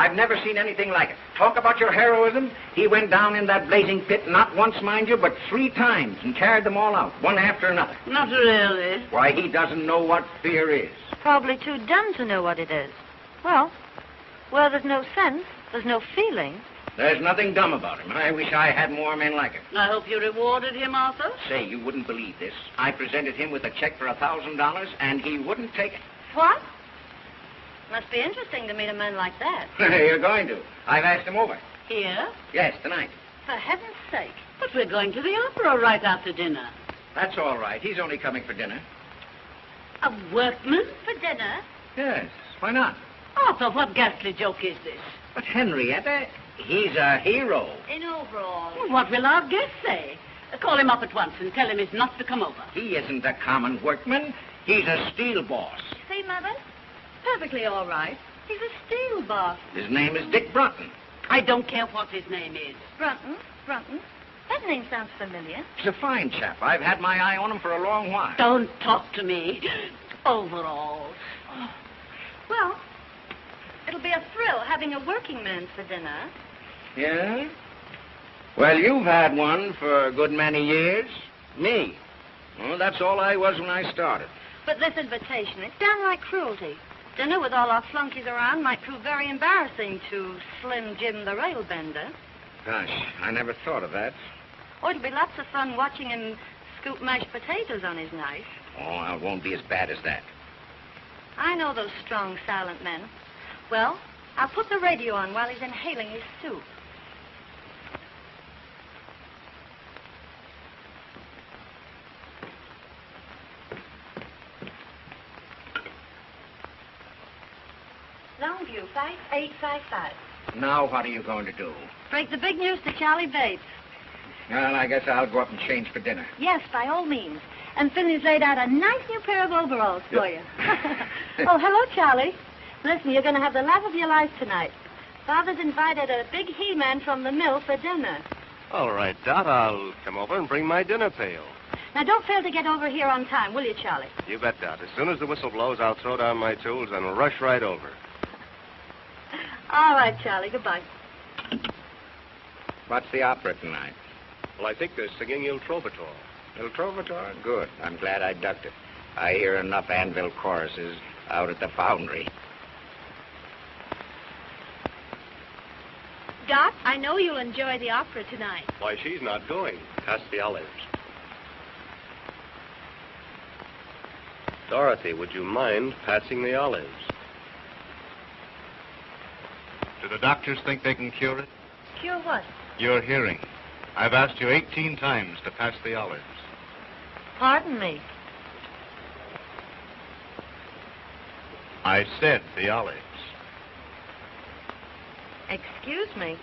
I've never seen anything like it. Talk about your heroism. He went down in that blazing pit, not once, mind you, but 3 times, and carried them all out, one after another. Not really. Why, he doesn't know what fear is. Probably too dumb to know what it is. Well, where there's no sense, there's no feeling. There's nothing dumb about him. I wish I had more men like him. I hope you rewarded him, Arthur. Say, you wouldn't believe this. I presented him with a check for $1,000, and he wouldn't take it. What? Must be interesting to meet a man like that. You're going to. I've asked him over. Here? Yes, tonight. For heaven's sake. But we're going to the opera right after dinner. That's all right. He's only coming for dinner. A workman? For dinner? Yes, why not? Arthur, what ghastly joke is this? But Henrietta, he's a hero. In overalls. Well, what will our guest say? Call him up at once and tell him he's not to come over. He isn't a common workman. He's a steel boss. See, Mother? Perfectly all right. He's a steel boss. His name is Dick Brunton. I don't care what his name is. Brunton? Brunton? That name sounds familiar. He's a fine chap. I've had my eye on him for a long while. Don't talk to me. Overalls. Oh. Well, it'll be a thrill having a working man for dinner. Yeah? Well, you've had one for a good many years. Me. Well, that's all I was when I started. But this invitation, it's downright cruelty. Dinner with all our flunkies around might prove very embarrassing to Slim Jim the railbender. Gosh, I never thought of that. Oh, it'll be lots of fun watching him scoop mashed potatoes on his knife. Oh, it won't be as bad as that. I know those strong, silent men. Well, I'll put the radio on while he's inhaling his soup. Longview, 5855. Now what are you going to do? Break the big news to Charlie Bates. Well, I guess I'll go up and change for dinner. Yes, by all means. And Finley's laid out a nice new pair of overalls for you. Oh, hello, Charlie. Listen, you're going to have the laugh of your life tonight. Father's invited a big he-man from the mill for dinner. All right, Dot. I'll come over and bring my dinner pail. Now, don't fail to get over here on time, will you, Charlie? You bet, Dot. As soon as the whistle blows, I'll throw down my tools and rush right over. All right, Charlie. Goodbye. What's the opera tonight? Well, I think they're singing Il Trovatore. Il Trovatore? Good. I'm glad I ducked it. I hear enough anvil choruses out at the foundry. Doc, I know you'll enjoy the opera tonight. Why, she's not going. Pass the olives. Dorothy, would you mind passing the olives? Do the doctors think they can cure it? Cure what? Your hearing. I've asked you 18 times to pass the olives. Pardon me. I said the olives. Excuse me.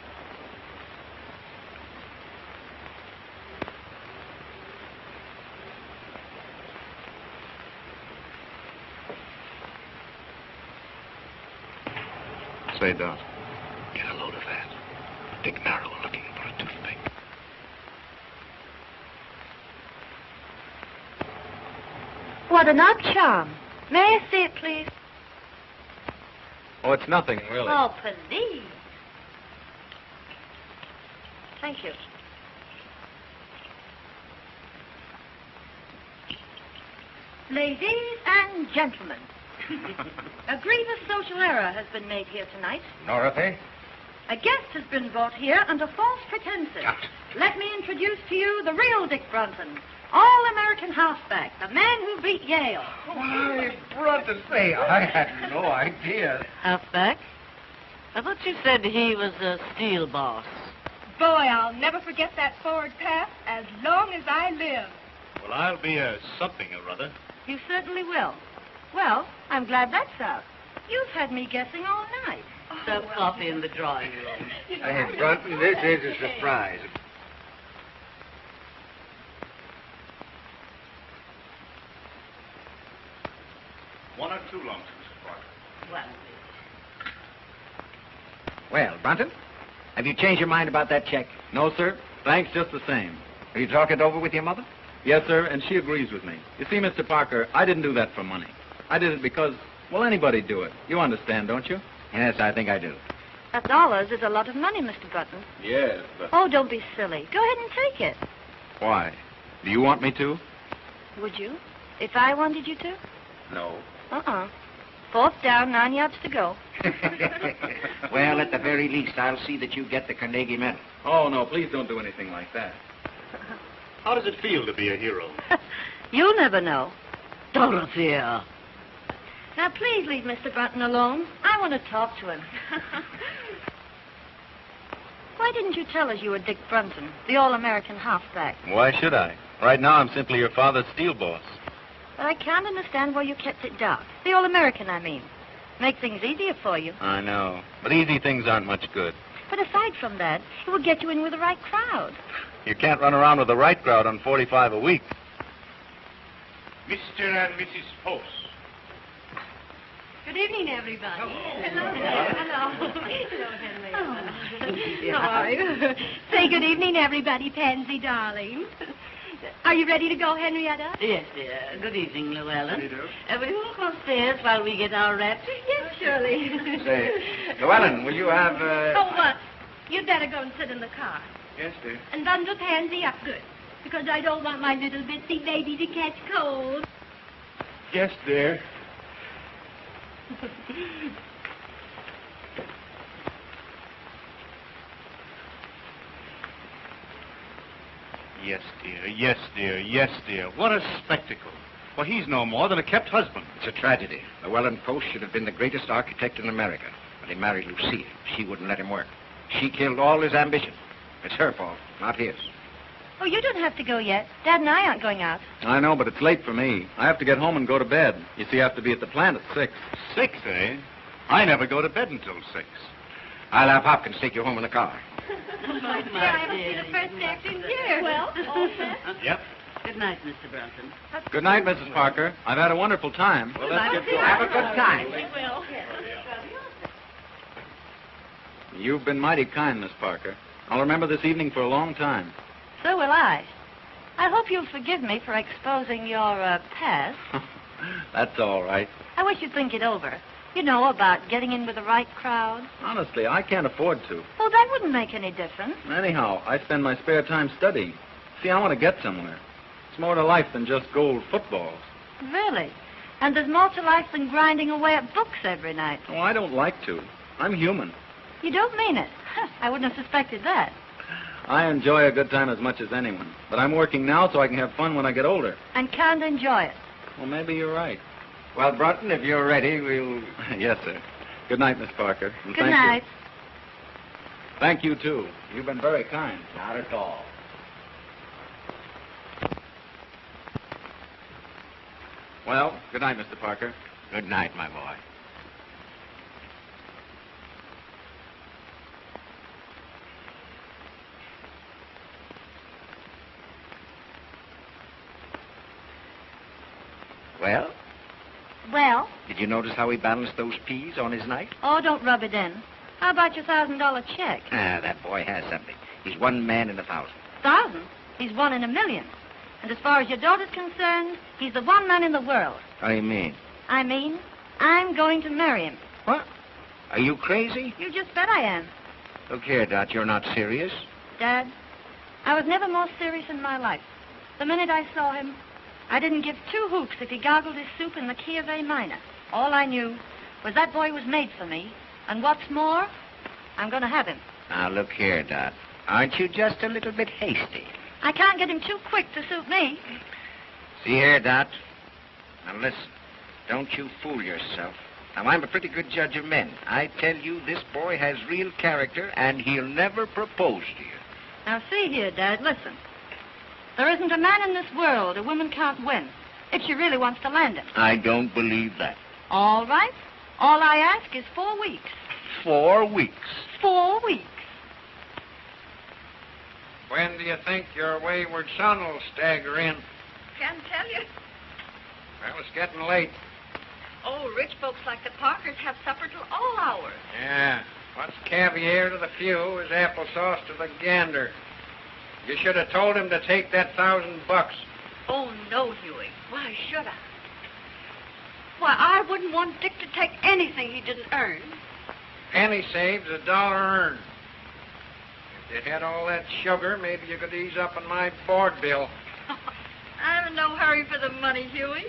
Say, Dot, get a load of that. Dick Narrow looking for a toothpick. What an odd charm. May I see it, please? Oh, it's nothing, really. Oh, please. Thank you. Ladies and gentlemen, a grievous social error has been made here tonight. Dorothy? A guest has been brought here under false pretenses. Let me introduce to you the real Dick Brunton, all-American halfback, the man who beat Yale. Why, Brunton, say, I had no idea. Halfback? I thought you said he was a steel boss. Boy, I'll never forget that forward pass as long as I live. Well, I'll be a something or other. You certainly will. Well, I'm glad that's out. You've had me guessing all night. Serve coffee in the drawing room. Hey, Brunton, this is a surprise. One or two lumps, Mrs. Parker. Well, Well, Brunton, have you changed your mind about that check? No, sir. Thanks just the same. Have you talked it over with your mother? Yes, sir, and she agrees with me. You see, Mr. Parker, I didn't do that for money. I did it because, well, anybody'd do it. You understand, don't you? Yes, I think I do. $1 is a lot of money, Mr. Brunton. Yes, but... Oh, don't be silly. Go ahead and take it. Why? Do you want me to? Would you? If I wanted you to? No. Uh-uh. 4th down, 9 yards to go. Well, at the very least, I'll see that you get the Carnegie Medal. Oh, no, please don't do anything like that. How does it feel to be a hero? You'll never know. Dorothea. Now, please leave Mr. Brunton alone. I want to talk to him. Why didn't you tell us you were Dick Brunton, the all-American halfback? Why should I? Right now, I'm simply your father's steel boss. But I can't understand why you kept it dark. The all-American, I mean. Make things easier for you. I know. But easy things aren't much good. But aside from that, it would get you in with the right crowd. You can't run around with the right crowd on 45 a week. Mr. and Mrs. Post. Good evening, everybody. Hello. Hello, Henry. How are you? Say good evening, everybody, Pansy, darling. Are you ready to go, Henrietta? Yes, dear. Good evening, Llewellyn. Will you walk upstairs while we get our wraps? Yes, surely. Say, Llewellyn, will you have, You'd better go and sit in the car. Yes, dear. And bundle Pansy up good, because I don't want my little bitsy baby to catch cold. Yes, dear. Yes, dear. Yes, dear. Yes, dear. What a spectacle. Well, he's no more than a kept husband. It's a tragedy. Llewellyn Post should have been the greatest architect in America. But he married Lucille. She wouldn't let him work. She killed all his ambition. It's her fault, not his. Oh, you don't have to go yet. Dad and I aren't going out. I know, but it's late for me. I have to get home and go to bed. You see, I have to be at the plant at 6. 6, eh? I never go to bed until 6. I'll have Hopkins take you home in the car. My dear, I haven't seen a first act in years. Well, all set? Yep. Good night, Mr. Brunton. Good night, Mrs. Parker. I've had a wonderful time. Well, let's get going. Have a good time. We will. You've been mighty kind, Miss Parker. I'll remember this evening for a long time. So will I. I hope you'll forgive me for exposing your past. That's all right. I wish you'd think it over. You know, about getting in with the right crowd. Honestly, I can't afford to. Oh, that wouldn't make any difference. Anyhow, I spend my spare time studying. See, I want to get somewhere. It's more to life than just gold footballs. Really? And there's more to life than grinding away at books every night. Oh, I don't like to. I'm human. You don't mean it. I wouldn't have suspected that. I enjoy a good time as much as anyone. But I'm working now so I can have fun when I get older. And can't enjoy it. Well, maybe you're right. Well, Brunton, if you're ready, we'll... Yes, sir. Good night, Miss Parker. And Good thank night. You. Thank you, too. You've been very kind. Not at all. Well, good night, Mr. Parker. Good night, my boy. Well, Well? did you notice how he balanced those peas on his knife? Oh, don't rub it in. How about your $1,000 check? Ah, that boy has something. He's one man in 1,000. 1,000? He's one in a million. And as far as your daughter's concerned, he's the one man in the world. What do you mean? I mean, I'm going to marry him. What? Are you crazy? You just bet I am. Look here, Dot, you're not serious. Dad, I was never more serious in my life. The minute I saw him, I didn't give 2 hoots if he gargled his soup in the key of A minor. All I knew was that boy was made for me. And what's more, I'm going to have him. Now, look here, Dot. Aren't you just a little bit hasty? I can't get him too quick to suit me. See here, Dot. Now, listen. Don't you fool yourself. Now, I'm a pretty good judge of men. I tell you, this boy has real character, and he'll never propose to you. Now, see here, Dad, listen. There isn't a man in this world a woman can't win if she really wants to land him. I don't believe that. All right. All I ask is 4 weeks. 4 weeks. 4 weeks. When do you think your wayward son will stagger in? Can't tell you. Well, it's getting late. Oh, rich folks like the Parkers have supper till all hours. Yeah. What's caviar to the few is applesauce to the gander. You should have told him to take that $1,000. Oh, no, Huey. Why should I? Why, I wouldn't want Dick to take anything he didn't earn. penny saved is a dollar earned. If you had all that sugar, maybe you could ease up on my board bill. I'm in no hurry for the money, Huey.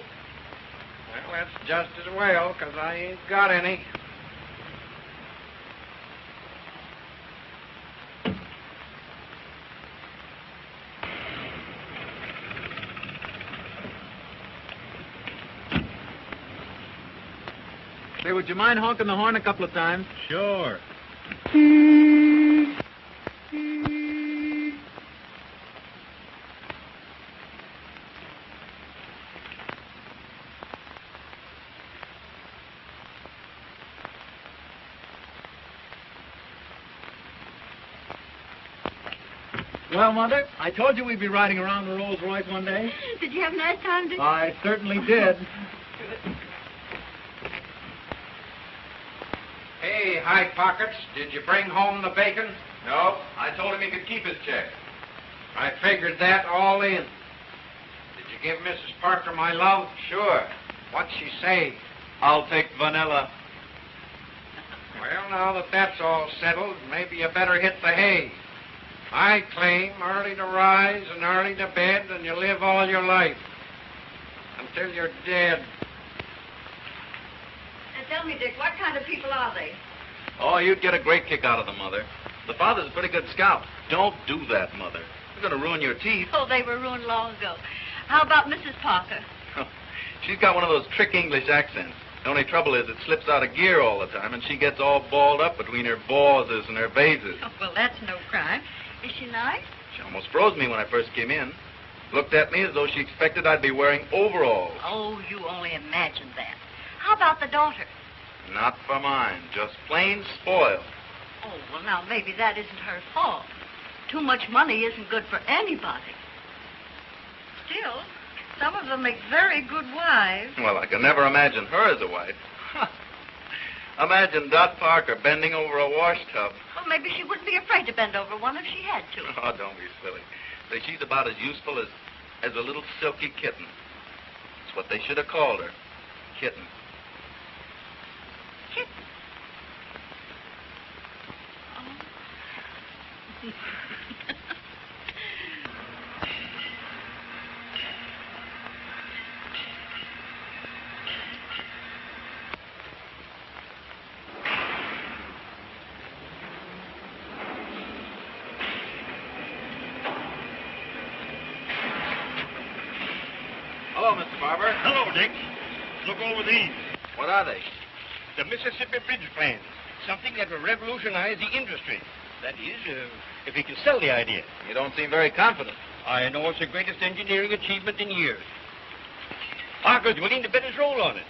Well, that's just as well, 'cause I ain't got any. Say, would you mind honking the horn a couple of times? Sure. Well, Mother, I told you we'd be riding around the Rolls Royce one day. Did you have a nice time, Dick? I certainly did. Hey, High Pockets, did you bring home the bacon? No, I told him he could keep his check. I figured that all in. Did you give Mrs. Parker my love? Sure. What'd she say? I'll take vanilla. Well, now that that's all settled, maybe you better hit the hay. I claim early to rise and early to bed, and you live all your life. Until you're dead. And tell me, Dick, what kind of people are they? Oh, you'd get a great kick out of them, Mother. The father's a pretty good scout. Don't do that, Mother. You're going to ruin your teeth. Oh, they were ruined long ago. How about Mrs. Parker? She's got one of those trick English accents. The only trouble is it slips out of gear all the time, and she gets all balled up between her bawses and her bases. Oh, well, that's no crime. Is she nice? She almost froze me when I first came in. Looked at me as though she expected I'd be wearing overalls. Oh, you only imagine that. How about the daughter? Not for mine. Just plain spoiled. Oh, well, now, maybe that isn't her fault. Too much money isn't good for anybody. Still, some of them make very good wives. Well, I can never imagine her as a wife. Imagine Dot Parker bending over a wash tub. Well, maybe she wouldn't be afraid to bend over one if she had to. Oh, don't be silly. Say, she's about as useful as a little silky kitten. That's what they should have called her. Kitten. Kitten? Oh. Hello, Mr. Barber. Hello, Dick. Look over these. What are they? The Mississippi Bridge plans. Something that will revolutionize the industry. That is, if we can sell the idea. You don't seem very confident. I know it's the greatest engineering achievement in years. Parker's willing to bet his roll on it.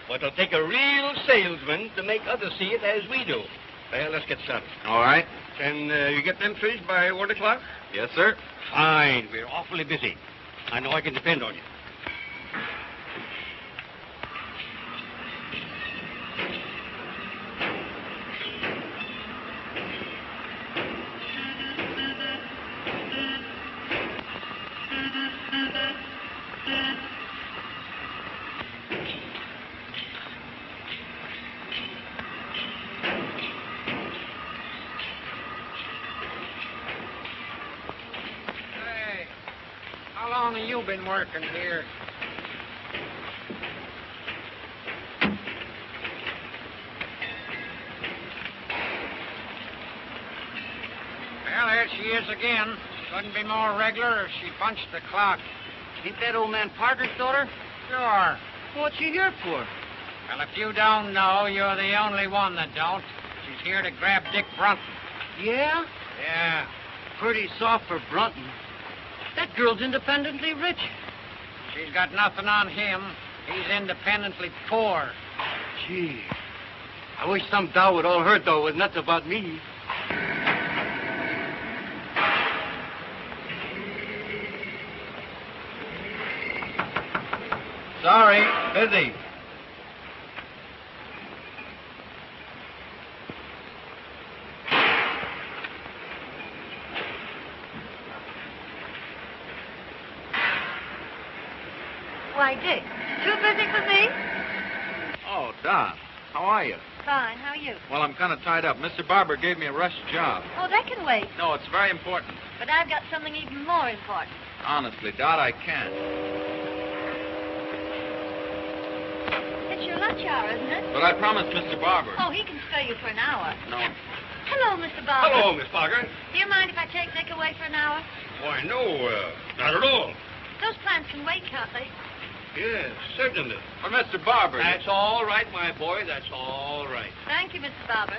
But it'll take a real salesman to make others see it as we do. Well, let's get started. All right. Can you get them finished by 1 o'clock? Yes, sir. Fine. We're awfully busy. I know I can depend on you. How long have you been working here? Well, there she is again. Couldn't be more regular if she punched the clock. Ain't that old man Parker's daughter? Sure. What's she here for? Well, if you don't know, you're the only one that don't. She's here to grab Dick Brunton. Yeah? Yeah. Pretty soft for Brunton. That girl's independently rich. She's got nothing on him. He's independently poor. Gee. I wish some dow would all heard, though, was nuts about me. Sorry, busy. Why, Dick, too busy for me? Oh, Dot. How are you? Fine. How are you? Well, I'm kind of tied up. Mr. Barber gave me a rush job. Oh, that can wait. No, it's very important. But I've got something even more important. Honestly, Dot, I can't. It's your lunch hour, isn't it? But I promised Mr. Barber. Oh, he can spare you for an hour. No. Hello, Mr. Barber. Hello, Miss Parker. Do you mind if I take Nick away for an hour? Why, no, not at all. Those plants can wait, can't they? Yes, certainly. But Mr. Barber. That's all right, my boy. That's all right. Thank you, Mr. Barber.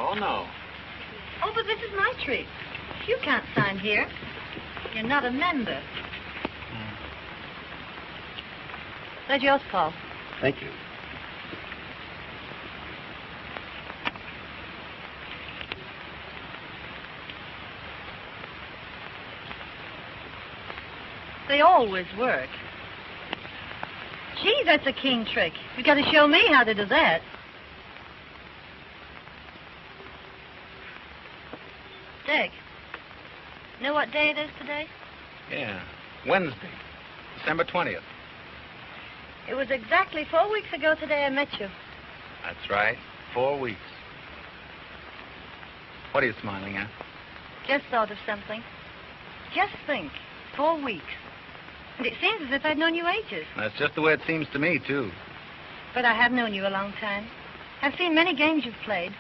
Oh, no. Oh, but this is my tree. You can't sign here. You're not a member. There's yours, Paul. Thank you. They always work. Gee, that's a keen trick. You got to show me how to do that. Dick, know what day it is today? Yeah. Wednesday. December 20th. It was exactly 4 weeks ago today I met you. That's right. 4 weeks. What are you smiling at? Just thought of something. Just think, 4 weeks. And it seems as if I'd known you ages. That's just the way it seems to me, too. But I have known you a long time. I've seen many games you've played.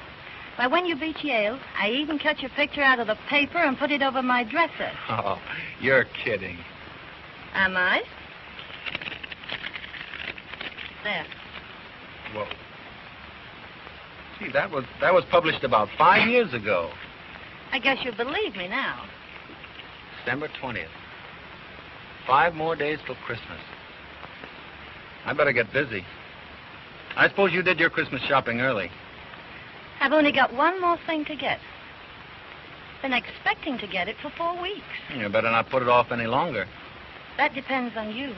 Why, when you beat Yale, I even cut your picture out of the paper and put it over my dresser. Oh, you're kidding. Am I? There. Whoa. Gee, that was published about 5 years ago. I guess you believe me now. December 20th. 5 more days till Christmas. I better get busy. I suppose you did your Christmas shopping early. I've only got one more thing to get. Been expecting to get it for 4 weeks. You better not put it off any longer. That depends on you.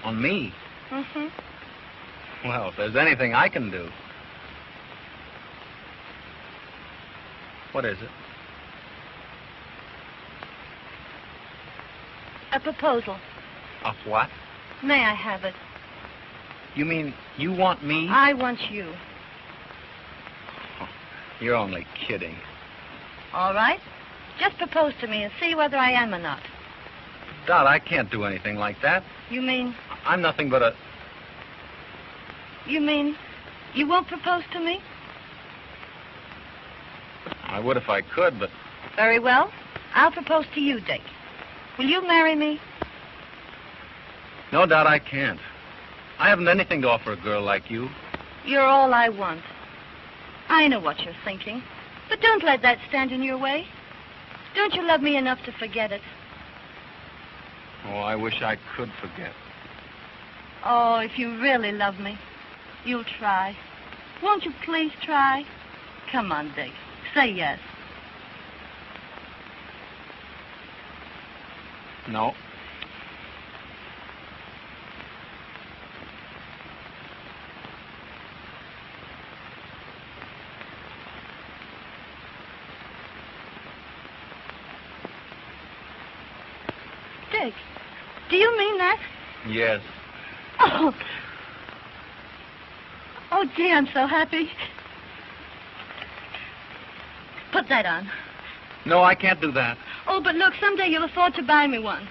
On me? Mm-hmm. Well, if there's anything I can do. What is it? A proposal. Of what? May I have it? You mean you want me? I want you. Oh, you're only kidding. All right. Just propose to me and see whether I am or not. Dot, I can't do anything like that. You mean... I'm nothing but a... You mean you won't propose to me? I would if I could, but... Very well. I'll propose to you, Dick. Will you marry me? No, Dot, I can't. I haven't anything to offer a girl like you. You're all I want. I know what you're thinking. But don't let that stand in your way. Don't you love me enough to forget it? Oh, I wish I could forget. Oh, if you really love me, you'll try. Won't you please try? Come on, Dick. Say yes. No. Dick, do you mean that? Yes. Oh. Oh, gee, I'm so happy. Put that on. No, I can't do that. Oh, but look, someday you'll afford to buy me one.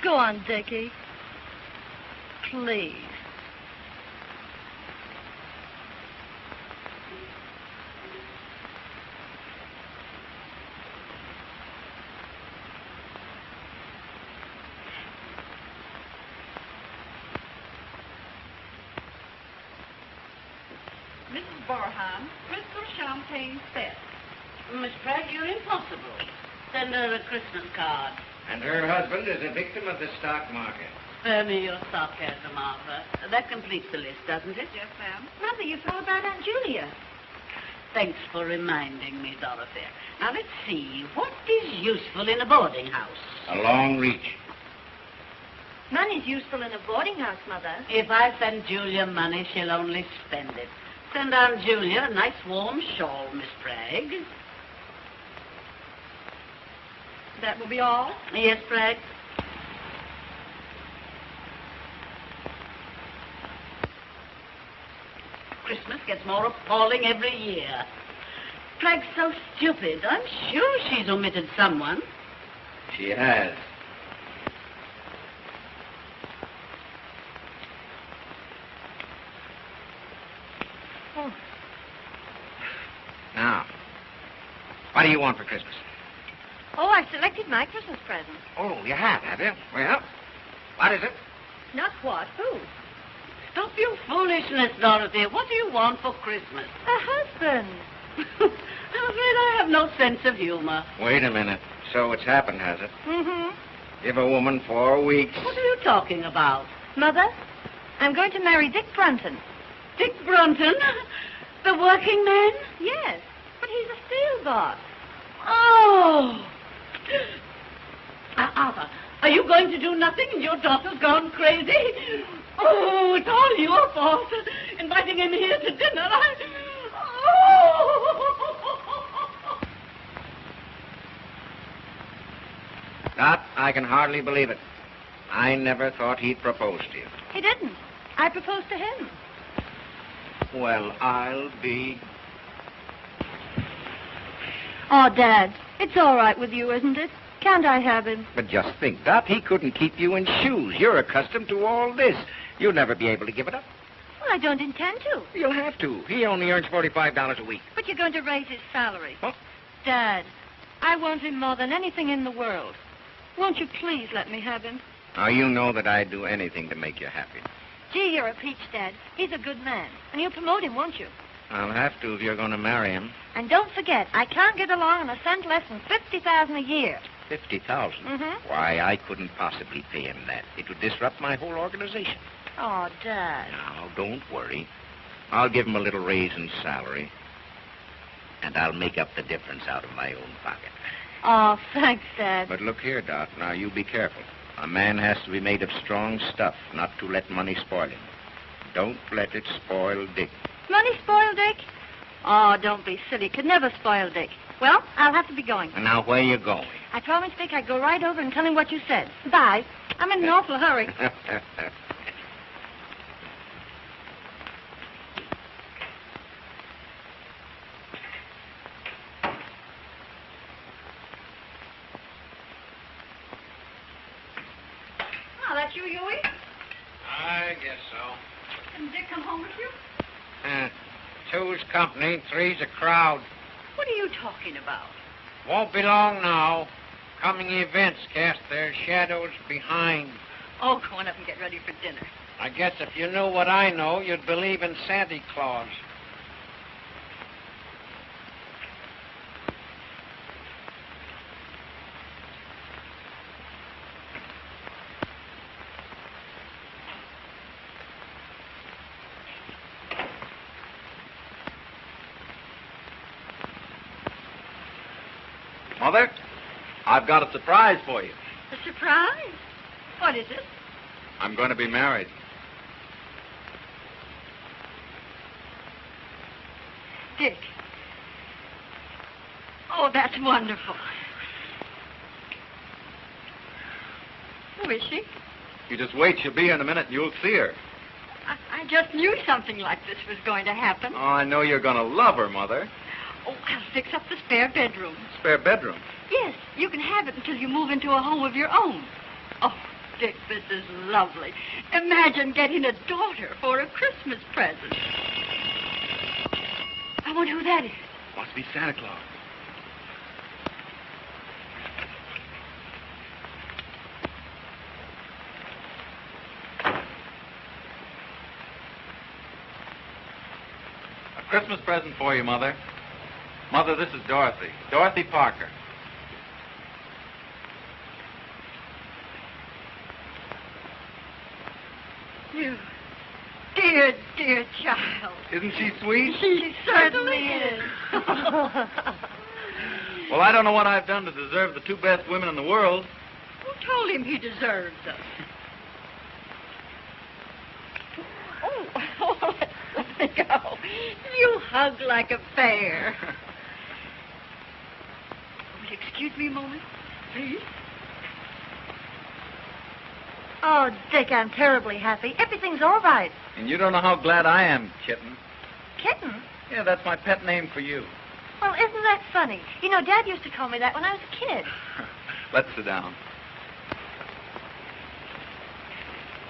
Go on, Dickie. Please. Mrs. Barham, crystal champagne set. Miss Pratt, you're impossible. send her a Christmas card. And her husband is a victim of the stock market. Spare me your sarcasm, Martha. That completes the list, doesn't it? Yes, ma'am. Mother, you forgot about Aunt Julia. Thanks for reminding me, Dorothy. Now, let's see. What is useful in a boarding house? A long reach. Money's useful in a boarding house, Mother. If I send Julia money, she'll only spend it. Send Aunt Julia a nice warm shawl, Miss Bragg. That will be all? Yes, Bragg? Christmas gets more appalling every year. Bragg's so stupid. I'm sure she's omitted someone. She has. Oh. Now, what do you want for Christmas? Oh, I've selected my Christmas present. Oh, you have you? Well, what is it? Not what? Who? Stop your foolishness, Dorothy. What do you want for Christmas? A husband. I'm afraid I have no sense of humor. Wait a minute. So it's happened, has it? Mm-hmm. Give a woman 4 weeks. What are you talking about? Mother, I'm going to marry Dick Brunton. Dick Brunton? The working man? Yes, but he's a steel boss. Oh! Arthur, are you going to do nothing and your daughter's gone crazy? Oh, it's all your fault. Inviting him here to dinner. Dot, I can hardly believe it. I never thought he'd propose to you. He didn't. I proposed to him. Well, I'll be... Oh, Dad, it's all right with you, isn't it? Can't I have him? But just think, Dot, he couldn't keep you in shoes. You're accustomed to all this. You'll never be able to give it up. Well, I don't intend to. You'll have to. He only earns $45 a week. But you're going to raise his salary. Huh? Dad, I want him more than anything in the world. Won't you please let me have him? Now, you know that I'd do anything to make you happy. Gee, you're a peach, Dad. He's a good man. And you'll promote him, won't you? I'll have to if you're going to marry him. And don't forget, I can't get along on a cent less than $50,000 a year. $50,000? Mm-hmm. Why, I couldn't possibly pay him that. It would disrupt my whole organization. Oh, Dad. Now, don't worry. I'll give him a little raise in salary. And I'll make up the difference out of my own pocket. Oh, thanks, Dad. But look here, Dot. Now, you be careful. A man has to be made of strong stuff, not to let money spoil him. Don't let it spoil Dick. Money spoil Dick? Oh, don't be silly. Could never spoil Dick. Well, I'll have to be going. And now, where you going? I promised Dick I'd go right over and tell him what you said. Bye. I'm in an awful hurry. Oh, that's you, Huey? I guess so. Didn't Dick come home with you? Two's company, three's a crowd. What are you talking about? Won't be long now. Coming events cast their shadows behind. Oh, go on up and get ready for dinner. I guess if you knew what I know, you'd believe in Santa Claus. Mother, I've got a surprise for you. A surprise? What is it? I'm going to be married. Dick. Oh, that's wonderful. Who is she? You just wait. She'll be here in a minute and you'll see her. I just knew something like this was going to happen. Oh, I know you're going to love her, Mother. Oh, I'll fix up the spare bedroom. Spare bedroom? Yes, you can have it until you move into a home of your own. Oh, Dick, this is lovely. Imagine getting a daughter for a Christmas present. I wonder who that is. Must be Santa Claus. A Christmas present for you, Mother. Mother, this is Dorothy. Dorothy Parker. You dear, dear child. Isn't she sweet? She certainly is. Well, I don't know what I've done to deserve the two best women in the world. Who told him he deserves them? Oh, let me go. You hug like a bear. Will you excuse me a moment, please? Oh, Dick, I'm terribly happy. Everything's all right. And you don't know how glad I am, Kitten. Kitten? Yeah, that's my pet name for you. Well, isn't that funny? You know, Dad used to call me that when I was a kid. Let's sit down.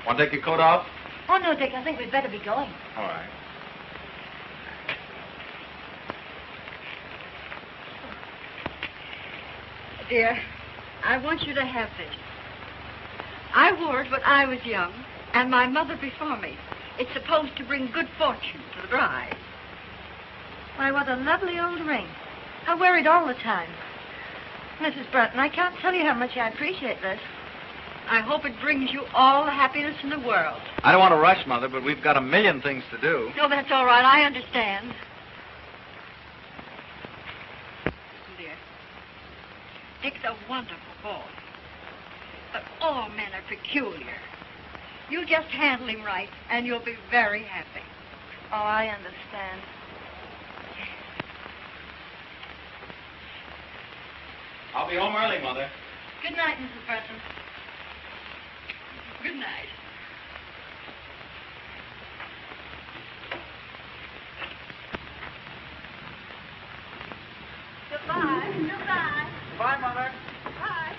Want to take your coat off? Oh, no, Dick, I think we'd better be going. All right. Dear, I want you to have this. I wore it when I was young, and my mother before me. It's supposed to bring good fortune to the bride. Why, what a lovely old ring. I wear it all the time. Mrs. Brunton, I can't tell you how much I appreciate this. I hope it brings you all the happiness in the world. I don't want to rush, Mother, but we've got a million things to do. No, that's all right. I understand. Dear, Dick's a wonderful boy. But all men are peculiar. You just handle him right, and you'll be very happy. Oh, I understand. I'll be home early, Mother. Good night, Mrs. Brunton. Good night. Goodbye. Goodbye. Bye, Mother. Bye.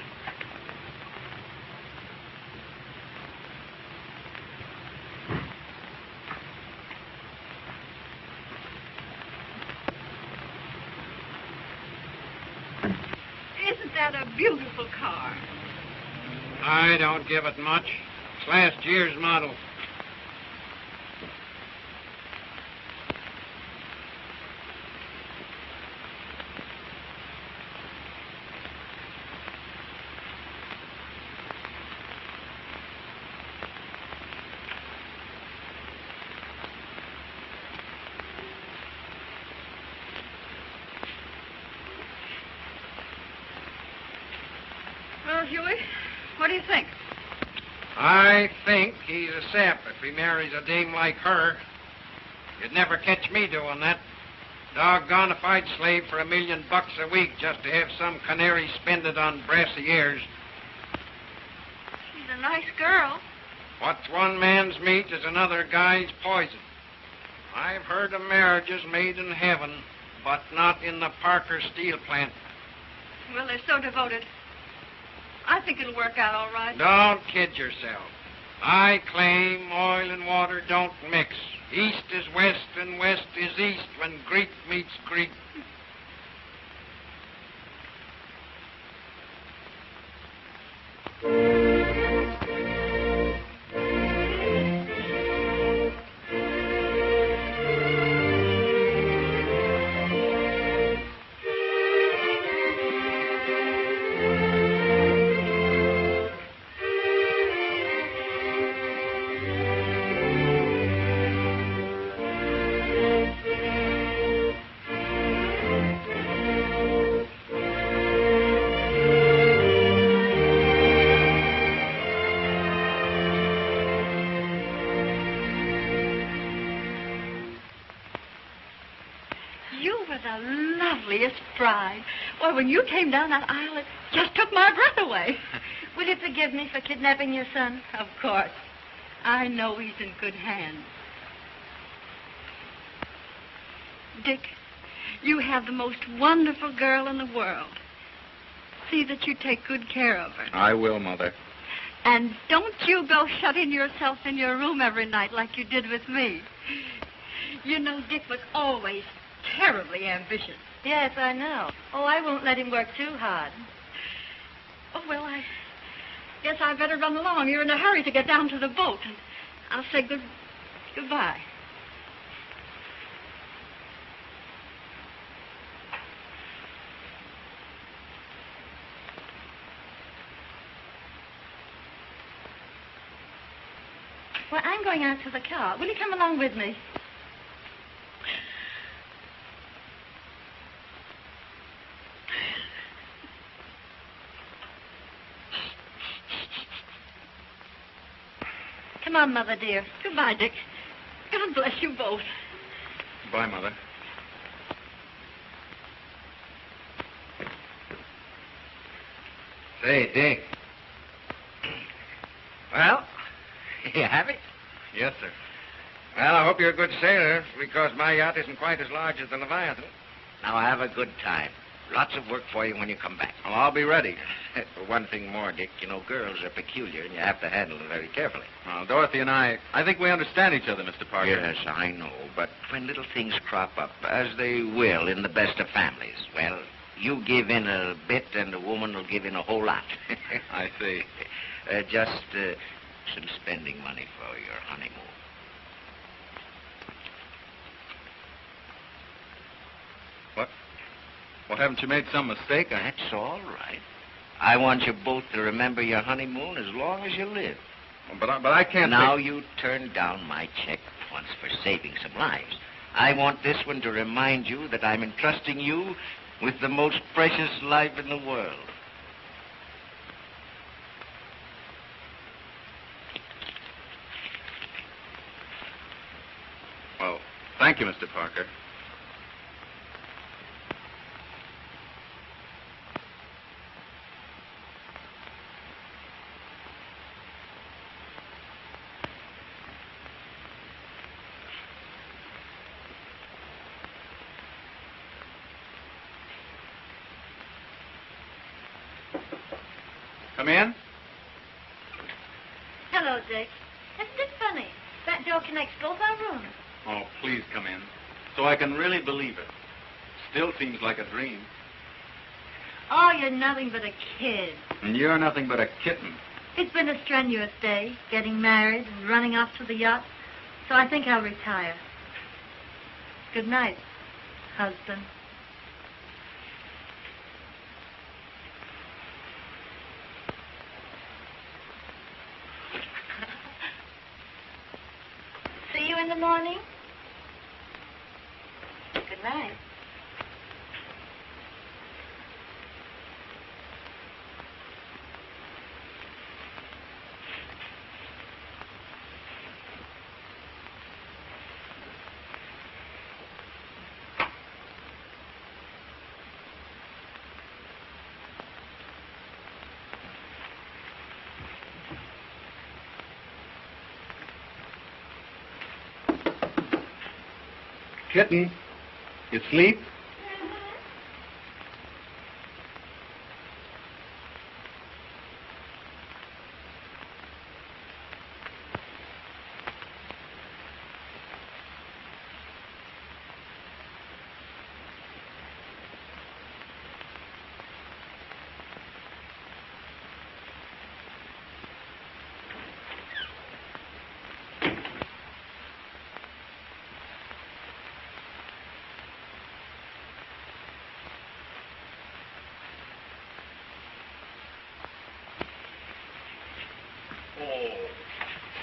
Isn't that a beautiful car? I don't give it much. It's last year's model. Well, Huey, what do you think? I think he's a sap if he marries a dame like her. You'd never catch me doing that. Doggone if I'd slave for $1 million a week just to have some canary spend it on brassy ears. She's a nice girl. What's one man's meat is another guy's poison. I've heard of marriages made in heaven, but not in the Parker steel plant. Well, they're so devoted. I think it'll work out all right. Don't kid yourself. I claim oil and water don't mix. East is west and west is east when Greek meets Greek. The loveliest bride. Well, when you came down that aisle, it just took my breath away. Will you forgive me for kidnapping your son? Of course. I know he's in good hands. Dick, you have the most wonderful girl in the world. See that you take good care of her. I will, Mother. And don't you go shutting yourself in your room every night like you did with me. You know, Dick was always terribly ambitious. Yes, I know. Oh, I won't let him work too hard. Oh, well, I guess I better run along. You're in a hurry to get down to the boat. And I'll say goodbye. Well, I'm going out to the car. Will you come along with me? Come on, Mother, dear. Goodbye, Dick. God bless you both. Bye, Mother. Say, Dick. Well, you have it? Yes, sir. Well, I hope you're a good sailor, because my yacht isn't quite as large as the Leviathan. Now, have a good time. Lots of work for you when you come back. Well, I'll be ready. For one thing more, Dick, you know, girls are peculiar, and you have to handle them very carefully. Well, Dorothy and I think we understand each other, Mr. Parker. Yes, I know, but when little things crop up, as they will in the best of families, well, you give in a bit, and the woman will give in a whole lot. I see. Just some spending money for your honeymoon. Well, haven't you made some mistake? That's all right. I want you both to remember your honeymoon as long as you live. But I can't... Now you turn down my check once for saving some lives. I want this one to remind you that I'm entrusting you with the most precious life in the world. Well, thank you, Mr. Parker. Come in. Hello, Dick. Isn't it funny? That door connects both our rooms. Oh, please come in, so I can really believe it. Still seems like a dream. Oh, you're nothing but a kid. And you're nothing but a kitten. It's been a strenuous day, getting married and running off to the yacht. So I think I'll retire. Good night, husband. See you in the morning. Good night. Kitten, you sleep?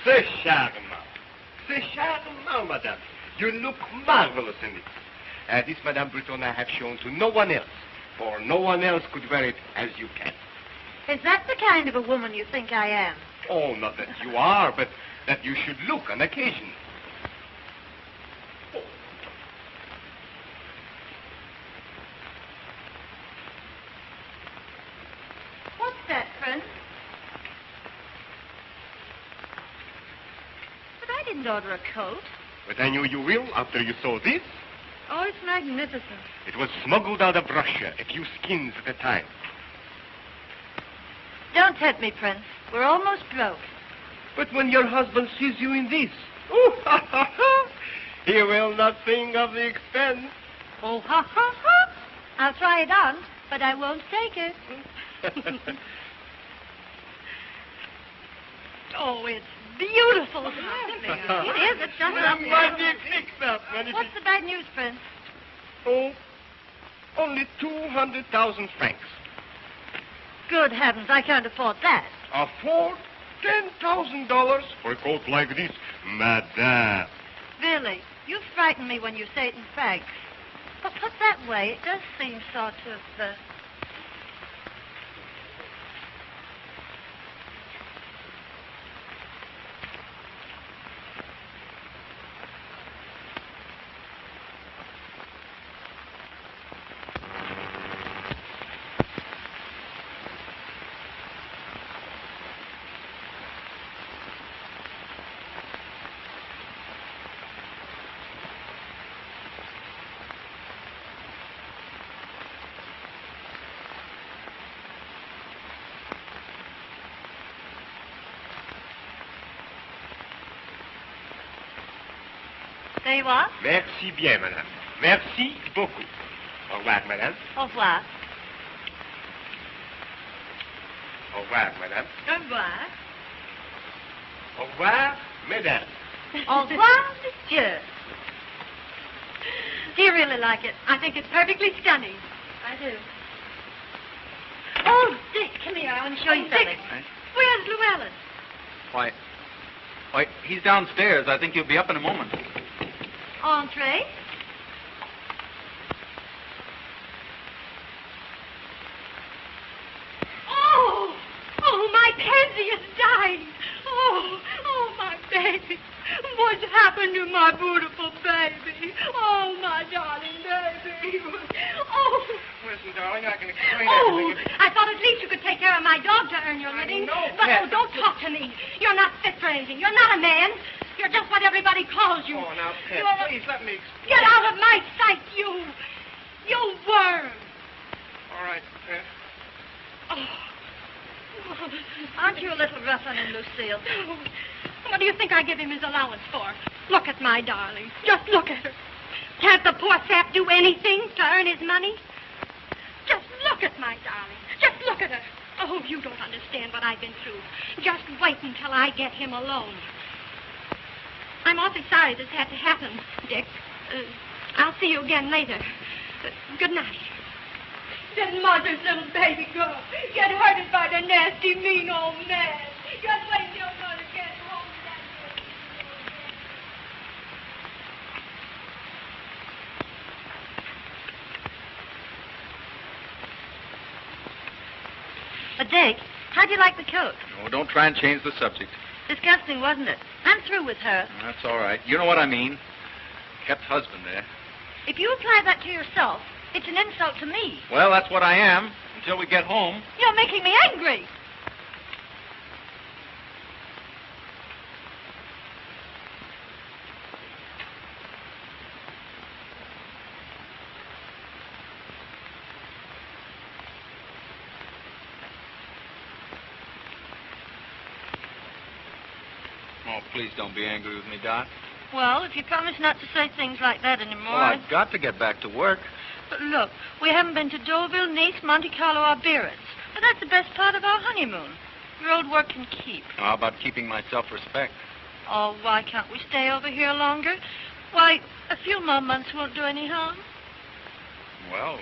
C'est charmant. C'est charmant, madame. You look marvelous in it. This, Madame Brunton, I have shown to no one else, for no one else could wear it as you can. Is that the kind of a woman you think I am? Oh, not that you are, but that you should look on occasion. What's that, Prince? But I didn't order a coat. But I knew you will after you saw this. Oh, it's magnificent. It was smuggled out of Russia, a few skins at a time. Don't tempt me, Prince. We're almost broke. But when your husband sees you in this, oh, ha, ha, ha, he will not think of the expense. Oh, ha, ha, ha. I'll try it on, but I won't take it. Oh, it's beautiful. It is. It's just lovely. What's the bad news, Prince? Oh, only 200,000 francs. Good heavens, I can't afford that. Afford? $10,000 for a coat like this? Madame. Billy, you frighten me when you say it in fact. But put that way, it does seem sort of, Say what? Merci bien, madame. Merci beaucoup. Au revoir, madame. Au revoir. Au revoir, madame. Au revoir. Au revoir, mesdames. Au revoir, monsieur. Do you really like it? I think it's perfectly stunning. I do. Oh, Dick, come here. I want to show you something. Dick. Where's Llewellyn? Why, he's downstairs. I think he'll be up in a moment. Entree? Oh, my Pansy is dying. Oh, my baby. What's happened to my beautiful baby? Oh, my darling baby. Oh. Listen, darling, I can explain Oh, everything. I thought at least you could take care of my dog to earn your living. know, But Pat. don't talk to me. You're not fit for anything. You're not a man. You're just what everybody calls you. Oh, now, Pet, You're- please let me explain. Get out of my sight, you worm. All right, Pet. Oh. Aren't you a little rough on him, Lucille? What do you think I give him his allowance for? Look at my darling. Just look at her. Can't the poor sap do anything to earn his money? Just look at my darling. Just look at her. Oh, you don't understand what I've been through. Just wait until I get him alone. I'm awfully sorry this had to happen, Dick. I'll see you again later. Good night. Did mother's little baby girl get hurted by the nasty, mean old man? Just wait till mother gets home. Dick, how'd you like the coat? Oh, don't try and change the subject. Disgusting, wasn't it? I'm through with her. That's all right. You know what I mean. Kept husband there. If you apply that to yourself, it's an insult to me. Well, that's what I am until we get home. You're making me angry. Oh, please don't be angry with me, Dot. Well, if you promise not to say things like that anymore. Well, I've got to get back to work. But look, we haven't been to Deauville, Nice, Monte Carlo, or Biarritz. But that's the best part of our honeymoon. Road work can keep. How about keeping my self-respect? Oh, why can't we stay over here longer? Why, a few more months won't do any harm. Well,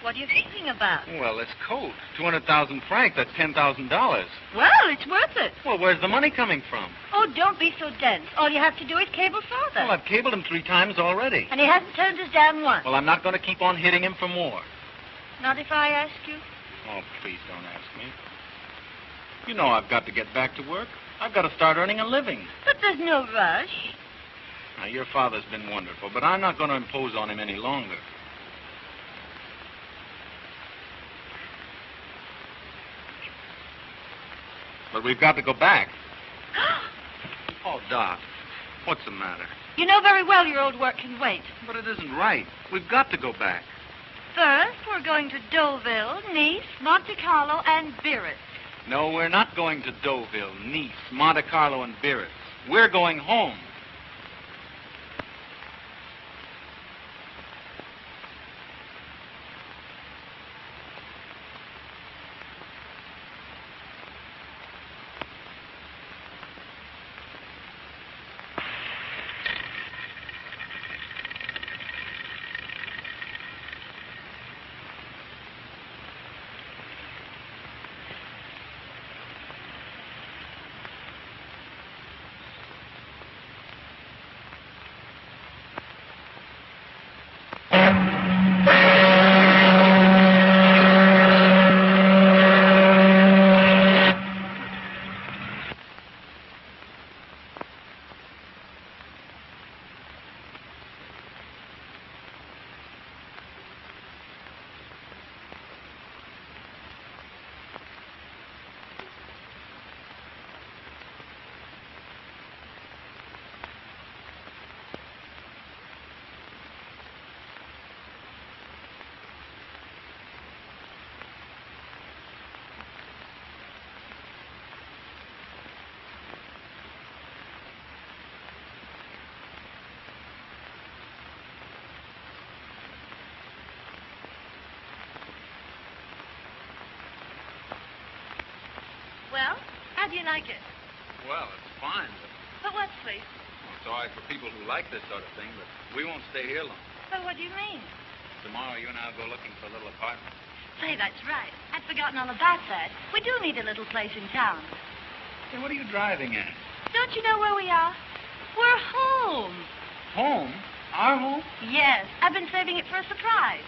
What are you thinking about? well, this coat, 200,000 francs, that's $10,000. Well, it's worth it. Well, where's the money coming from? Oh, don't be so dense. All you have to do is cable Father. Well, I've cabled him 3 times already. And he hasn't turned us down once. Well, I'm not going to keep on hitting him for more. Not if I ask you. Oh, please don't ask me. You know I've got to get back to work. I've got to start earning a living. But there's no rush. Now, your father's been wonderful, but I'm not going to impose on him any longer. But we've got to go back. Oh, Doc, what's the matter? You know very well your old work can wait. But it isn't right. We've got to go back. First, we're going to Deauville, Nice, Monte Carlo, and Biarritz. No, we're not going to Deauville, Nice, Monte Carlo, and Biarritz. We're going home. Well, how do you like it? Well, it's fine, But what's please? it's all right for people who like this sort of thing, but we won't stay here long. Well, what do you mean? Tomorrow, you and I will go looking for a little apartment. Say, that's right. I'd forgotten all about that. We do need a little place in town. Hey, what are you driving at? Don't you know where we are? We're home. Home? Our home? Yes, I've been saving it for a surprise.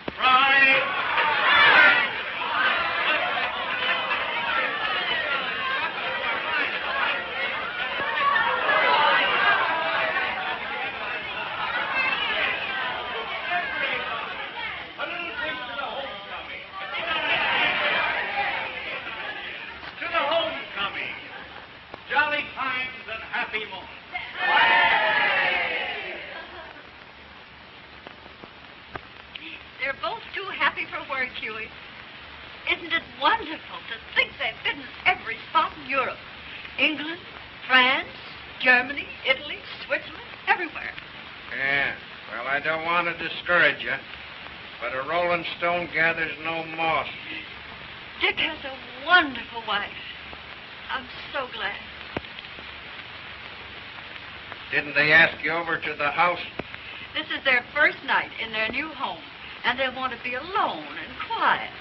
To the homecoming. Jolly times and happy moments. They're both too happy for words, Huey. Isn't it wonderful to think they've been in every spot in Europe? England, France, Germany, Italy, Switzerland, everywhere. Yeah, well, I don't want to discourage you, but a rolling stone gathers no moss. Dick has a wonderful wife. I'm so glad. Didn't they ask you over to the house? This is their first night in their new home, and they want to be alone and quiet.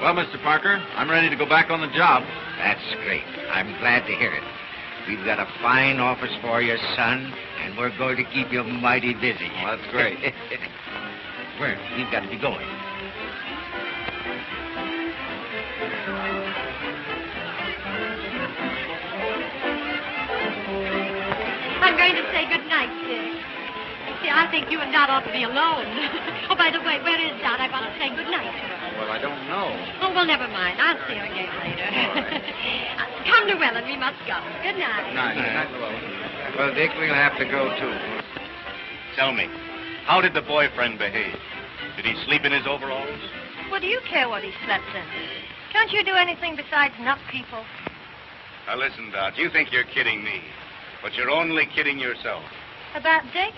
Well, Mr. Parker, I'm ready to go back on the job. That's great. I'm glad to hear it. We've got a fine office for you, son, and we're going to keep you mighty busy. Well, that's great. We've got to be going. I'm going to say good night, Dick. See, I think you and Dot ought to be alone. Oh, by the way, where is Dot? I want to say good night to her. Well, I don't know. Oh, well, never mind. I'll see her again later. Come, Llewellyn, we must go. Good night. Good night, Llewellyn. Well, Dick, we'll have to go, too. Tell me, how did the boyfriend behave? Did he sleep in his overalls? What do you care what he slept in? Can't you do anything besides nut people? Now, listen, Dot, you think you're kidding me, but you're only kidding yourself. About Dick?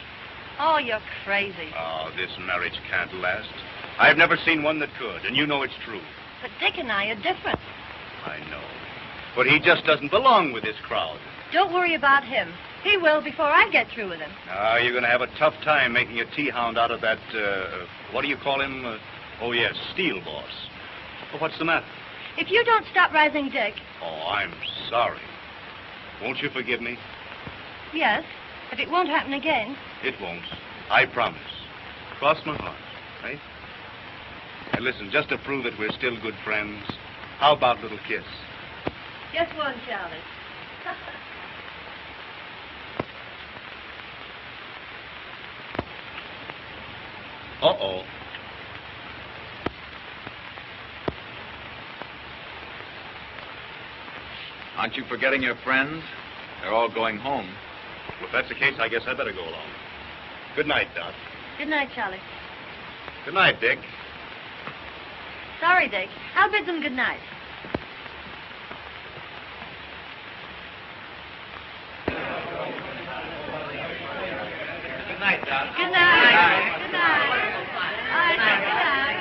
Oh, you're crazy. Oh, this marriage can't last. I've never seen one that could, and you know it's true. But Dick and I are different. I know. But he just doesn't belong with this crowd. Don't worry about him. He will before I get through with him. Ah, you're going to have a tough time making a tea-hound out of that, what do you call him? Oh, yes, steel boss. Well, what's the matter? If you don't stop rising Dick... Oh, I'm sorry. Won't you forgive me? Yes, if it won't happen again. It won't. I promise. Cross my heart, right? And listen, just to prove that we're still good friends, how about a little kiss? Just one, Charlie. Uh-oh. Aren't you forgetting your friends? They're all going home. Well, if that's the case, I guess I better go along. Good night, Doc. Good night, Charlie. Good night, Dick. Sorry, Dick. I'll bid them good night. Good night, Doc. Good night. Good night. All right, Dick, good night.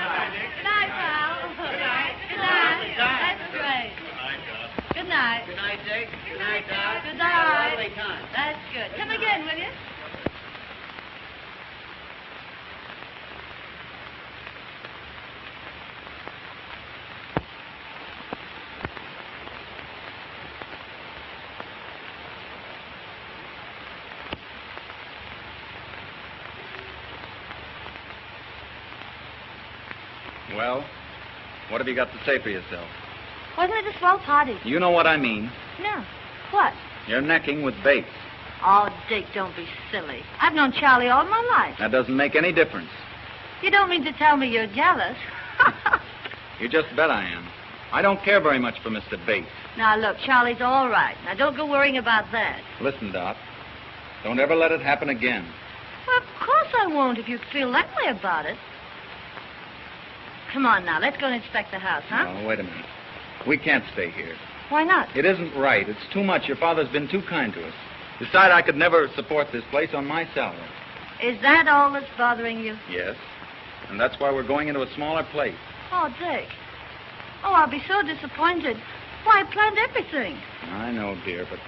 Good night, pal. Good night. Good night. That's great. Good night. Good night, Dick. Good night, Doc. Good night. Lovely time. That's good. Come again, will you? Well, what have you got to say for yourself? Wasn't it a swell party? You know what I mean. No. What? You're necking with Bates. Oh, Dick, don't be silly. I've known Charlie all my life. That doesn't make any difference. You don't mean to tell me you're jealous? You just bet I am. I don't care very much for Mr. Bates. Now, look, Charlie's all right. Now, don't go worrying about that. Listen, Doc. Don't ever let it happen again. Well, of course I won't if you feel that way about it. Come on now, let's go and inspect the house, huh? No, wait a minute. We can't stay here. Why not? It isn't right. It's too much. Your father's been too kind to us. Besides, I could never support this place on my salary. Is that all that's bothering you? Yes. And that's why we're going into a smaller place. Oh, Dick. Oh, I'll be so disappointed. Why, I planned everything. I know, dear, but...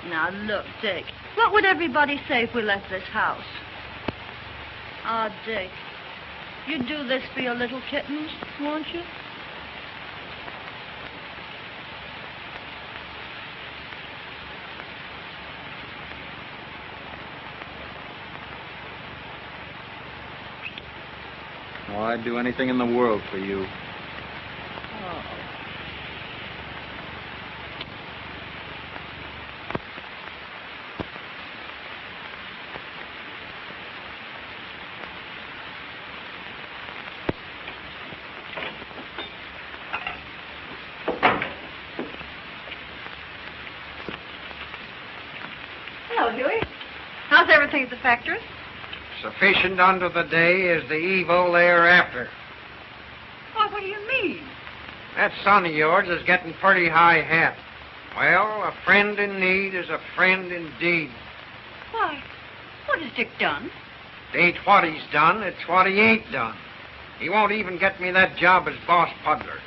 Now, look, Dick. What would everybody say if we left this house? Oh, Dick. You'd do this for your little kittens, won't you? Oh, I'd do anything in the world for you. Oh. Hello, Huey. How's everything at the factory? Sufficient unto the day is the evil thereafter. Why, what do you mean? That son of yours is getting pretty high hat. Well, a friend in need is a friend indeed. Why, what has Dick done? It ain't what he's done, it's what he ain't done. He won't even get me that job as boss puddler.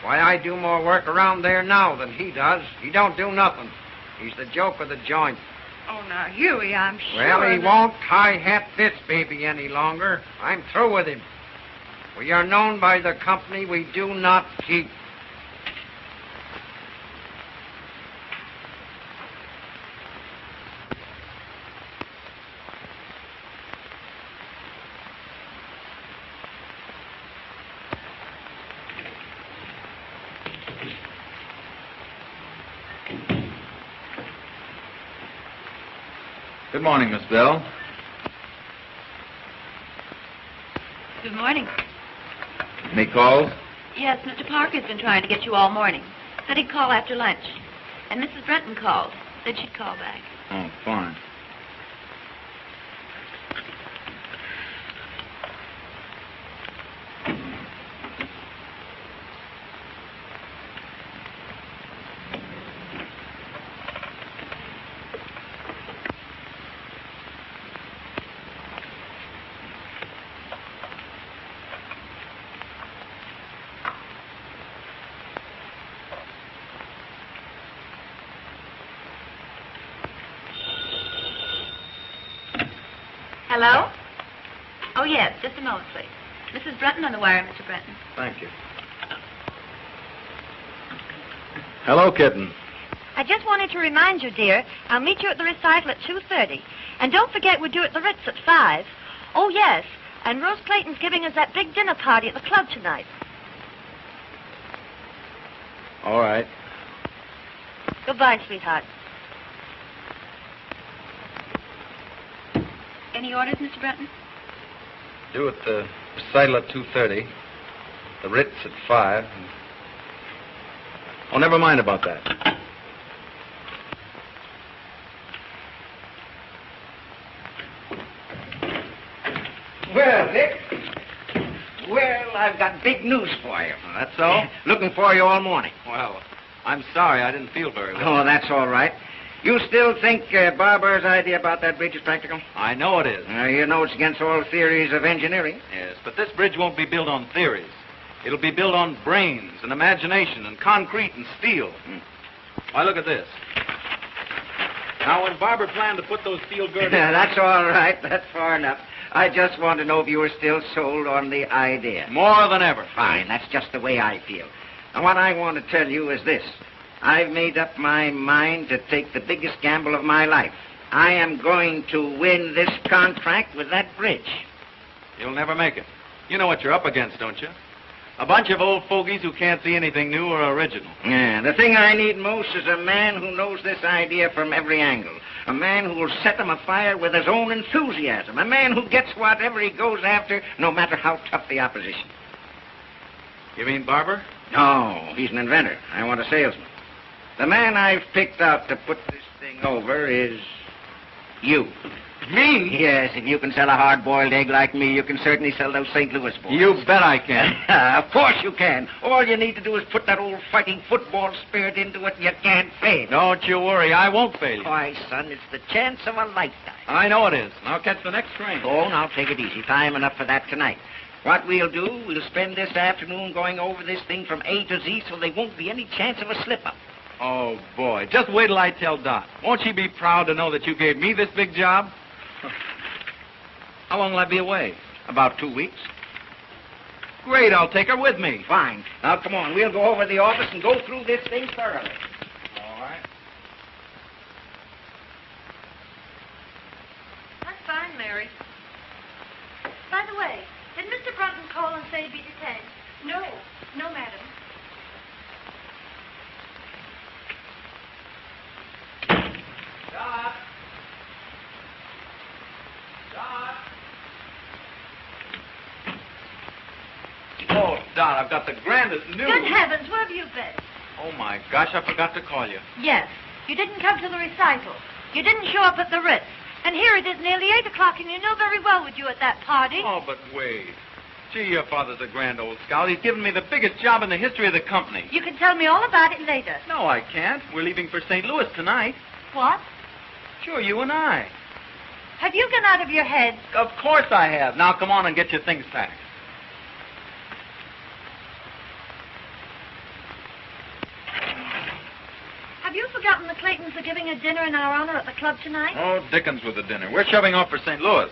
Why, I do more work around there now than he does. He don't do nothing. He's the joke of the joint. Oh, now, Huey, I'm sure. Well, he won't high-hat this baby any longer. I'm through with him. We are known by the company we do not keep. Good morning, Miss Bell. Good morning. Any calls? Yes, Mr. Parker's been trying to get you all morning. Said he'd call after lunch. And Mrs. Brunton called. Said she'd call back. Oh, fine. Hello? Oh, yes, just a moment, please. Mrs. Brunton on the wire, Mr. Brunton. Thank you. Hello, kitten. I just wanted to remind you, dear, I'll meet you at the recital at 2:30. And don't forget we're due at the Ritz at 5. Oh, yes, and Rose Clayton's giving us that big dinner party at the club tonight. All right. Goodbye, sweetheart. Any orders, Mr. Brunton? Due at the recital at 2:30. The Ritz at 5. Oh, never mind about that. Well, Dick. Well, I've got big news for you. That's all? Looking for you all morning. Well, I'm sorry. I didn't feel very well. Oh, that's all right. You still think Barber's idea about that bridge is practical? I know it is. You know it's against all theories of engineering. Yes, but this bridge won't be built on theories. It'll be built on brains and imagination and concrete and steel. Why, look at this. Now, when Barber planned to put those steel girders... That's all right. That's far enough. I just want to know if you were still sold on the idea. More than ever. Fine. That's just the way I feel. Now, what I want to tell you is this. I've made up my mind to take the biggest gamble of my life. I am going to win this contract with that bridge. You'll never make it. You know what you're up against, don't you? A bunch of old fogies who can't see anything new or original. Yeah, the thing I need most is a man who knows this idea from every angle. A man who will set them afire with his own enthusiasm. A man who gets whatever he goes after, no matter how tough the opposition. You mean Barber? No, he's an inventor. I want a salesman. The man I've picked out to put this thing over is you. Me? Yes, if you can sell a hard-boiled egg like me, you can certainly sell those St. Louis boys. You bet I can. Of course you can. All you need to do is put that old fighting football spirit into it, and you can't fail. Don't you worry. I won't fail you. Why, son, it's the chance of a lifetime. I know it is. Now catch the next train. Oh, now take it easy. Time enough for that tonight. What we'll do, we'll spend this afternoon going over this thing from A to Z so there won't be any chance of a slip-up. Oh, boy. Just wait till I tell Dot. Won't she be proud to know that you gave me this big job? How long will I be away? About 2 weeks. Great, I'll take her with me. Fine. Now, come on. We'll go over to the office and go through this thing thoroughly. All right. That's fine, Mary. By the way, did Mr. Brunton call and say he'd be detained? No. No, madam. Dot. Dot. Oh, Dot, I've got the grandest news. Good heavens, where have you been? Oh, my gosh, I forgot to call you. Yes. You didn't come to the recital. You didn't show up at the Ritz. And here it is nearly 8 o'clock, and you know very well with you at that party. Oh, but wait. Gee, your father's a grand old scout. He's given me the biggest job in the history of the company. You can tell me all about it later. No, I can't. We're leaving for St. Louis tonight. What? Sure, you and I. Have you gone out of your head? Of course I have. Now, come on and get your things packed. Have you forgotten the Claytons are giving a dinner in our honor at the club tonight? Oh, Dickens with the dinner. We're shoving off for St. Louis.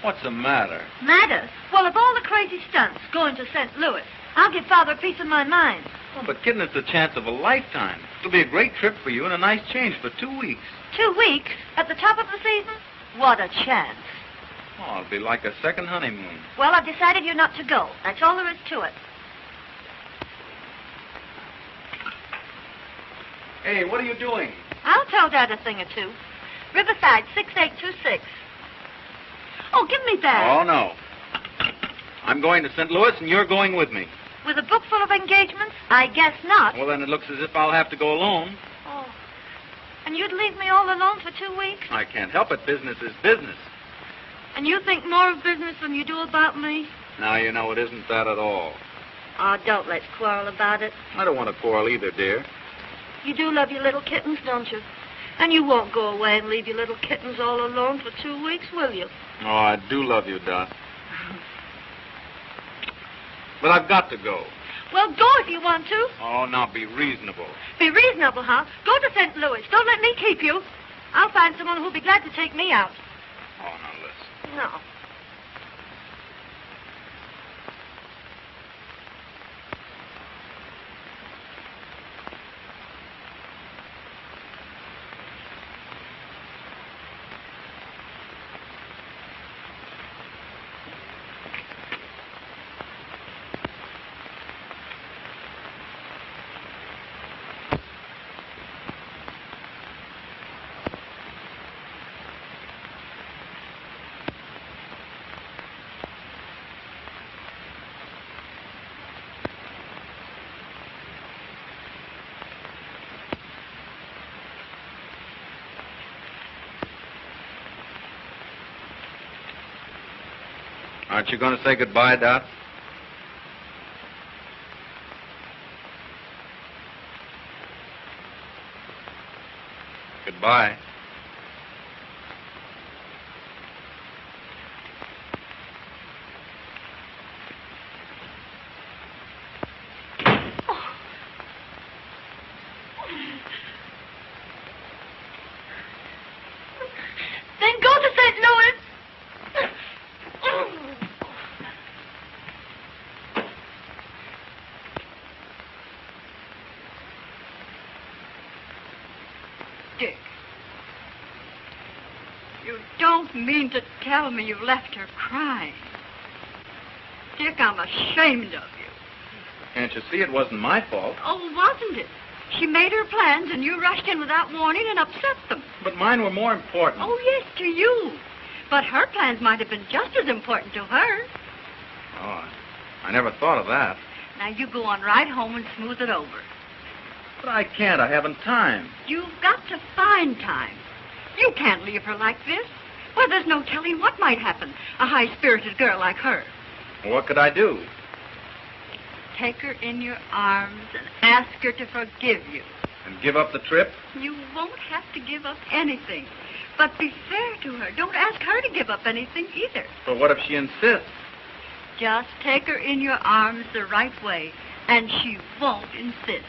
What's the matter? Matter? Well, of all the crazy stunts going to St. Louis, I'll give Father a piece of my mind. Oh, but, kitten, it's the chance of a lifetime. It'll be a great trip for you and a nice change for 2 weeks. 2 weeks? At the top of the season? What a chance. Oh, it'll be like a second honeymoon. Well, I've decided you're not to go. That's all there is to it. Hey, what are you doing? I'll tell Dad a thing or two. Riverside, 6826. Oh, give me that. Oh, no. I'm going to St. Louis, and you're going with me. With a book full of engagements? I guess not. Well, then it looks as if I'll have to go alone. Oh. And you'd leave me all alone for 2 weeks? I can't help it. Business is business. And you think more of business than you do about me? Now, you know, it isn't that at all. Oh, don't let's quarrel about it. I don't want to quarrel either, dear. You do love your little kittens, don't you? And you won't go away and leave your little kittens all alone for 2 weeks, will you? Oh, I do love you, Dot. But I've got to go. Well, go if you want to. Oh, now be reasonable. Be reasonable, huh? Go to St. Louis. Don't let me keep you. I'll find someone who'll be glad to take me out. Oh, now listen. No. Aren't you going to say goodbye, Dot? Goodbye. Then go to St. Louis. You don't mean to tell me you left her crying. Dick, I'm ashamed of you. Can't you see it wasn't my fault? Oh, wasn't it? She made her plans, and you rushed in without warning and upset them. But mine were more important. Oh, yes, to you. But her plans might have been just as important to her. Oh, I never thought of that. Now, you go on right home and smooth it over. But I can't. I haven't time. You've got to find time. You can't leave her like this. Well, there's no telling what might happen. A high-spirited girl like her. Well, what could I do? Take her in your arms and ask her to forgive you. And give up the trip? You won't have to give up anything. But be fair to her. Don't ask her to give up anything either. But what if she insists? Just take her in your arms the right way, and she won't insist.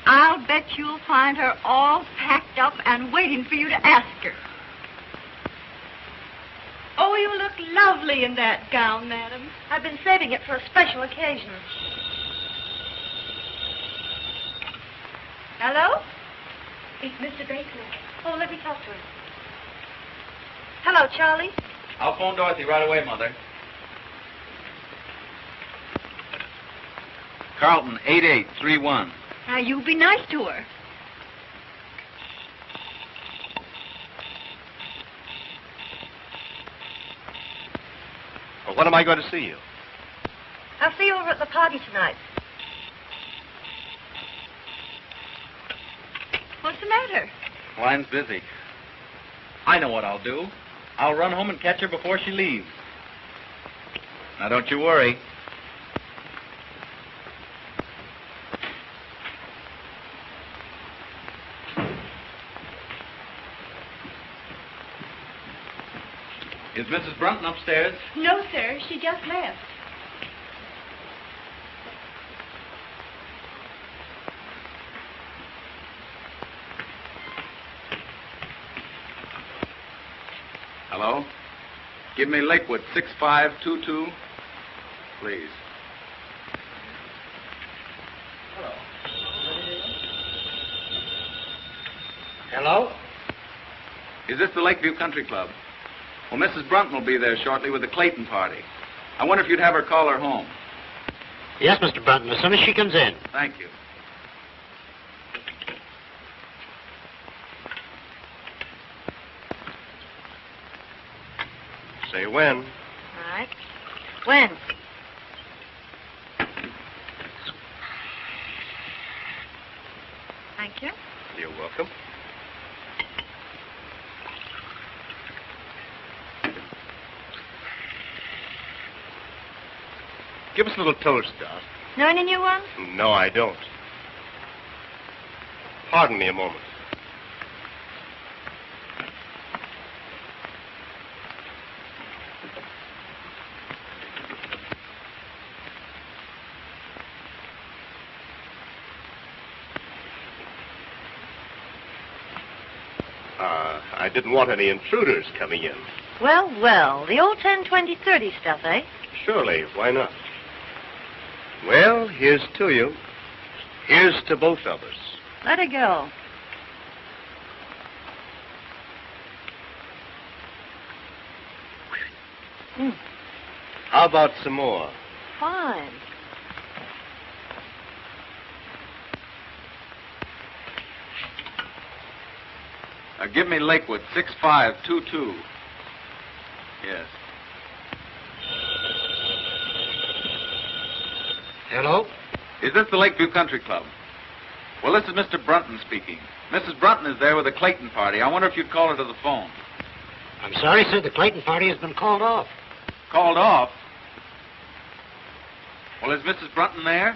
I'll bet you'll find her all packed up and waiting for you to ask her. Oh, you look lovely in that gown, madam. I've been saving it for a special occasion. Hello? It's Mr. Bacon. Oh, let me talk to him. Hello, Charlie. I'll phone Dorothy right away, Mother. Carlton, 8831. Now, you be nice to her. Well, when am I going to see you? I'll see you over at the party tonight. What's the matter? Line's busy. I know what I'll do. I'll run home and catch her before she leaves. Now, don't you worry. Is Mrs. Brunton upstairs? No, sir. She just left. Hello? Give me Lakewood, 6522. Please. Hello? Hello? Is this the Lakeview Country Club? Well, Mrs. Brunton will be there shortly with the Clayton party. I wonder if you'd have her call her home. Yes, Mr. Brunton, as soon as she comes in. Thank you. Say when. All right. When? Thank you. You're welcome. Give us a little toast, Doc. Know any new ones? No, I don't. Pardon me a moment. I didn't want any intruders coming in. Well, well. The old 10, 20, 30 stuff, eh? Surely, why not? Well, here's to you. Here's to both of us. Let her go. How about some more? Fine. Give me Lakewood, 6522. Yes. Hello? Is this the Lakeview Country Club? Well, this is Mr. Brunton speaking. Mrs. Brunton is there with the Clayton party. I wonder if you'd call her to the phone. I'm sorry, sir. The Clayton party has been called off. Called off? Well, is Mrs. Brunton there?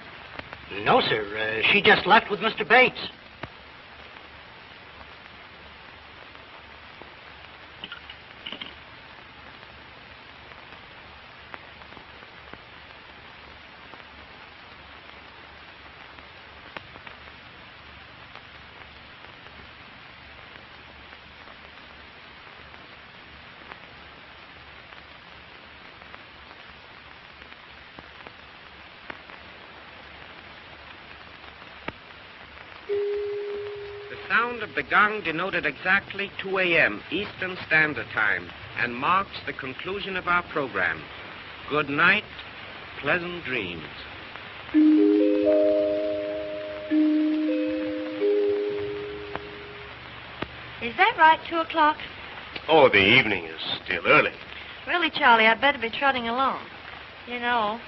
No, sir. She just left with Mr. Bates. sound of the gong denoted exactly 2 a.m. Eastern Standard Time and marks the conclusion of our program. Good night, pleasant dreams. Is that right, 2 o'clock? Oh, the evening is still early. Really, Charlie, I'd better be trotting along. You know,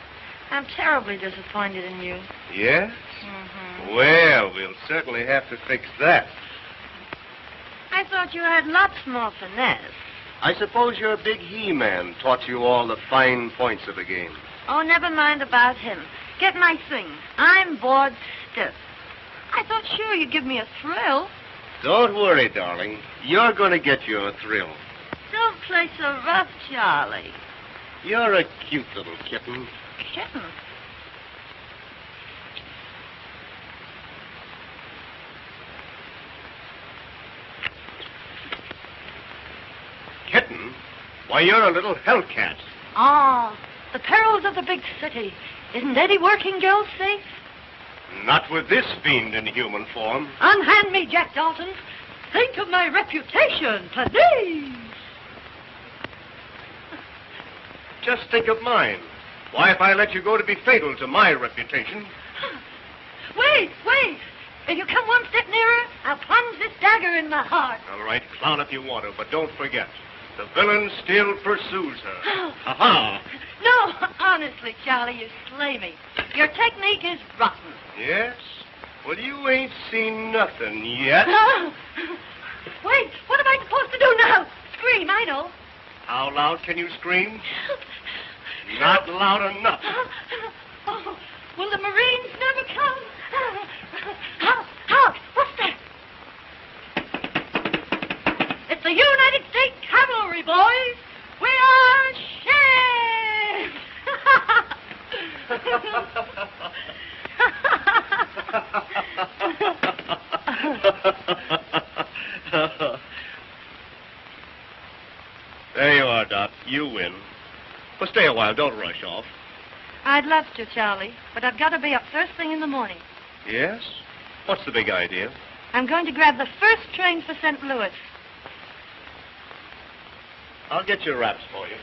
I'm terribly disappointed in you. Yes? Mm-hmm. Well, we'll certainly have to fix that. I thought you had lots more finesse. I suppose your big he-man taught you all the fine points of the game. Oh, never mind about him. Get my things. I'm bored stiff. I thought sure you'd give me a thrill. Don't worry, darling. You're going to get your thrill. Don't play so rough, Charlie. You're a cute little kitten. Kitten? Kitten? Why, you're a little hellcat. Ah, the perils of the big city. Isn't any working girl safe? Not with this fiend in human form. Unhand me, Jack Dalton. Think of my reputation, please. Just think of mine. Why, if I let you go to be fatal to my reputation? Wait. If you come one step nearer, I'll plunge this dagger in my heart. All right, clown if you want to, but don't forget, the villain still pursues her. Ha-ha! No, honestly, Charlie, you slay me. Your technique is rotten. Yes? Well, you ain't seen nothing yet. Wait, what am I supposed to do now? Scream, I know. How loud can you scream? Not loud enough. Oh, will the Marines never come? Hark! What's that? It's the United States Cavalry, boys. We are There you are, Doc. You win. Well, stay a while. Don't rush off. I'd love to, Charlie, but I've got to be up first thing in the morning. Yes? What's the big idea? I'm going to grab the first train for St. Louis. I'll get your wraps for you.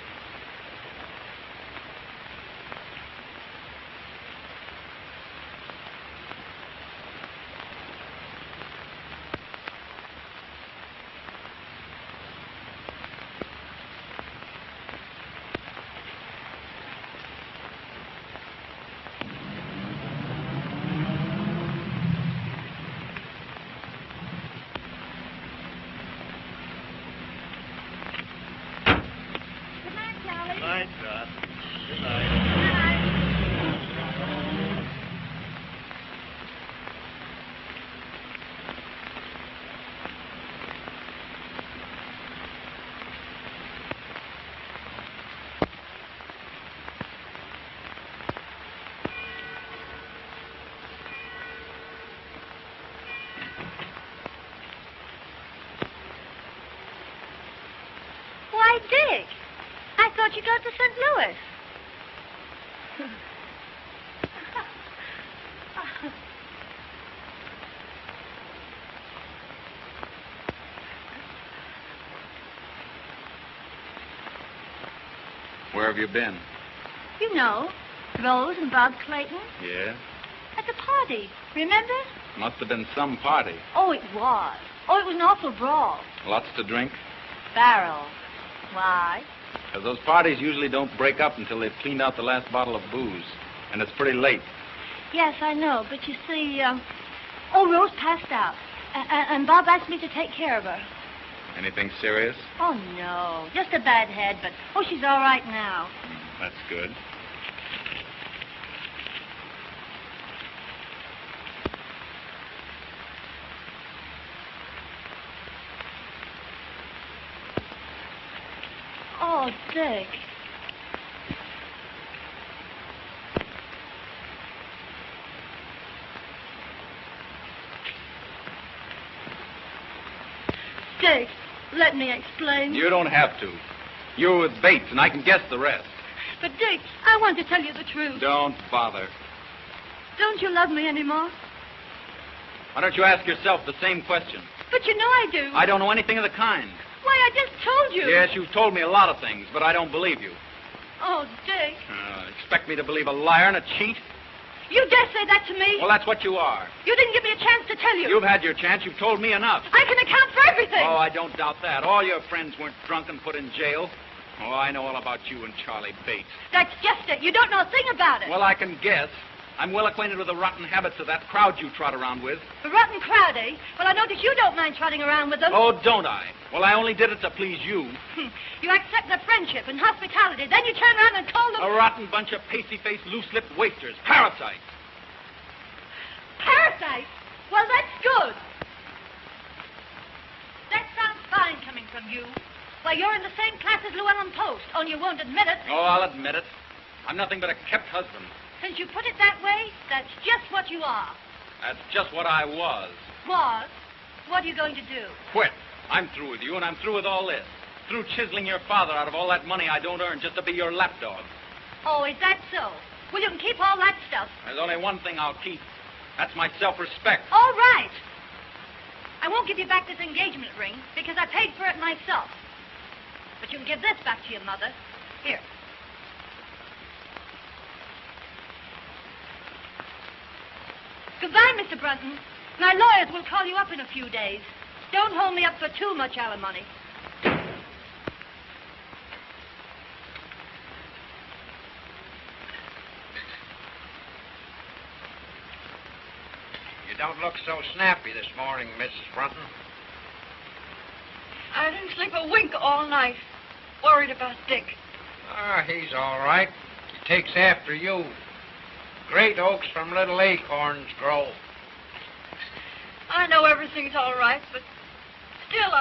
Dick, I thought you got to St. Louis. Where have you been? You know, Rose and Bob Clayton. Yeah? At the party, remember? Must have been some party. Oh, it was. Oh, it was an awful brawl. Lots to drink? Barrel. Why? Because those parties usually don't break up until they've cleaned out the last bottle of booze. And it's pretty late. Yes, I know. But you see, Rose passed out. And Bob asked me to take care of her. Anything serious? Oh, no. Just a bad head, but, she's all right now. That's good. Oh, Dick. Dick, let me explain. You don't have to. You're with Bates, and I can guess the rest. But, Dick, I want to tell you the truth. Don't bother. Don't you love me anymore? Why don't you ask yourself the same question? But you know I do. I don't know anything of the kind. Why, I just told you. Yes, you've told me a lot of things, but I don't believe you. Oh, Dick. Expect me to believe a liar and a cheat? You dare say that to me? Well, that's what you are. You didn't give me a chance to tell you. You've had your chance. You've told me enough. I can account for everything. Oh, I don't doubt that. All your friends weren't drunk and put in jail. Oh, I know all about you and Charlie Bates. That's just it. You don't know a thing about it. Well, I can guess. I'm well acquainted with the rotten habits of that crowd you trot around with. The rotten crowd, eh? Well, I notice you don't mind trotting around with them. Oh, don't I? Well, I only did it to please you. You accept their friendship and hospitality. Then you turn around and call them... A rotten bunch of pasty-faced, loose-lipped wasters. Parasites. Parasites? Well, that's good. That sounds fine coming from you. Why, you're in the same class as Llewellyn Post, only you won't admit it. Oh, I'll admit it. I'm nothing but a kept husband. Since you put it that way, that's just what you are. That's just what I was. Was? What are you going to do? Quit. I'm through with you, and I'm through with all this. Through chiseling your father out of all that money I don't earn just to be your lapdog. Oh, is that so? Well, you can keep all that stuff. There's only one thing I'll keep. That's my self-respect. All right. I won't give you back this engagement ring because I paid for it myself. But you can give this back to your mother. Here. Goodbye, Mr. Brunton. My lawyers will call you up in a few days. Don't hold me up for too much alimony. You don't look so snappy this morning, Mrs. Brunton. I didn't sleep a wink all night. Worried about Dick. Ah, he's all right. He takes after you. Great oaks from little acorns grow. I know everything's all right, but still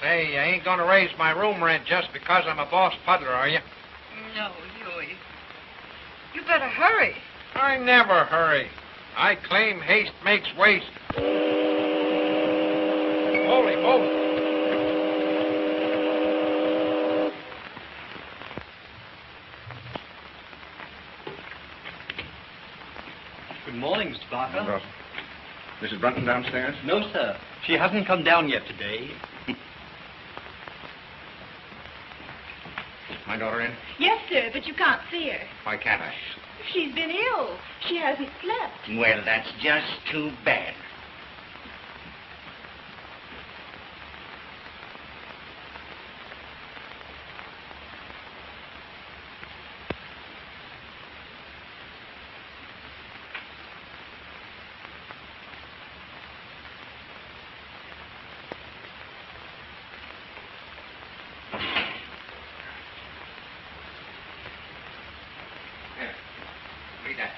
Say, you ain't going to raise my room rent just because I'm a boss puddler, are you? No, Huey. You better hurry. I never hurry. I claim haste makes waste. Holy moly. Good morning, Mr. Barker. Mrs. Brunton downstairs? No, sir. She hasn't come down yet today. My daughter in? Yes, sir, but you can't see her. Why can't I? She's been ill. She hasn't slept. Well, that's just too bad. Read that.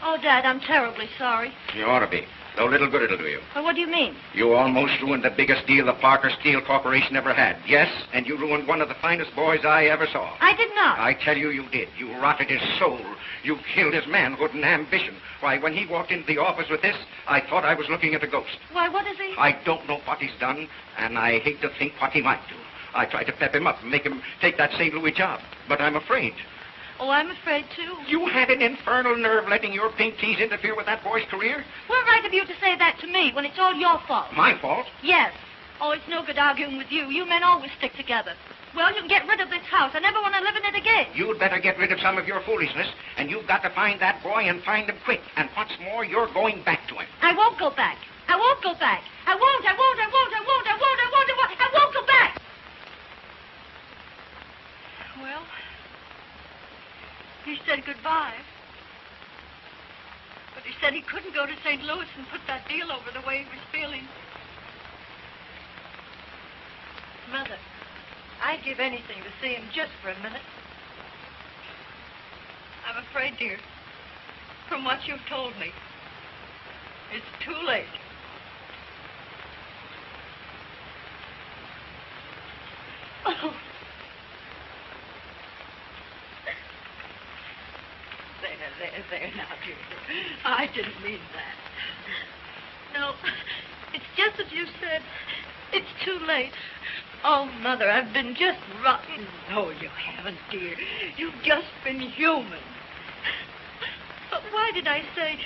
Oh, Dad, I'm terribly sorry. You ought to be. Though little good it'll do you. Well, what do you mean? You almost ruined the biggest deal the Parker Steel Corporation ever had. Yes, and you ruined one of the finest boys I ever saw. I did not. I tell you, you did. You rotted his soul. You killed his manhood and ambition. Why, when he walked into the office with this, I thought I was looking at a ghost. Why, what is he? I don't know what he's done, and I hate to think what he might do. I tried to pep him up and make him take that St. Louis job, but I'm afraid. Oh, I'm afraid, too. You had an infernal nerve letting your pink teas interfere with that boy's career? What right have you to say that to me when it's all your fault? My fault? Yes. Oh, it's no good arguing with you. You men always stick together. Well, you can get rid of this house. I never want to live in it again. You'd better get rid of some of your foolishness, and you've got to find that boy and find him quick. And what's more, you're going back to him. I won't go back. I won't go back. I won't go back. Well, he said goodbye. But he said he couldn't go to St. Louis and put that deal over the way he was feeling. Mother, I'd give anything to see him just for a minute. I'm afraid, dear, from what you've told me, it's too late. Oh. There. mean that. No, it's just as you said. It's too late. Oh, Mother, I've been just rotten. No, you haven't, dear. You've just been human. But why did I say...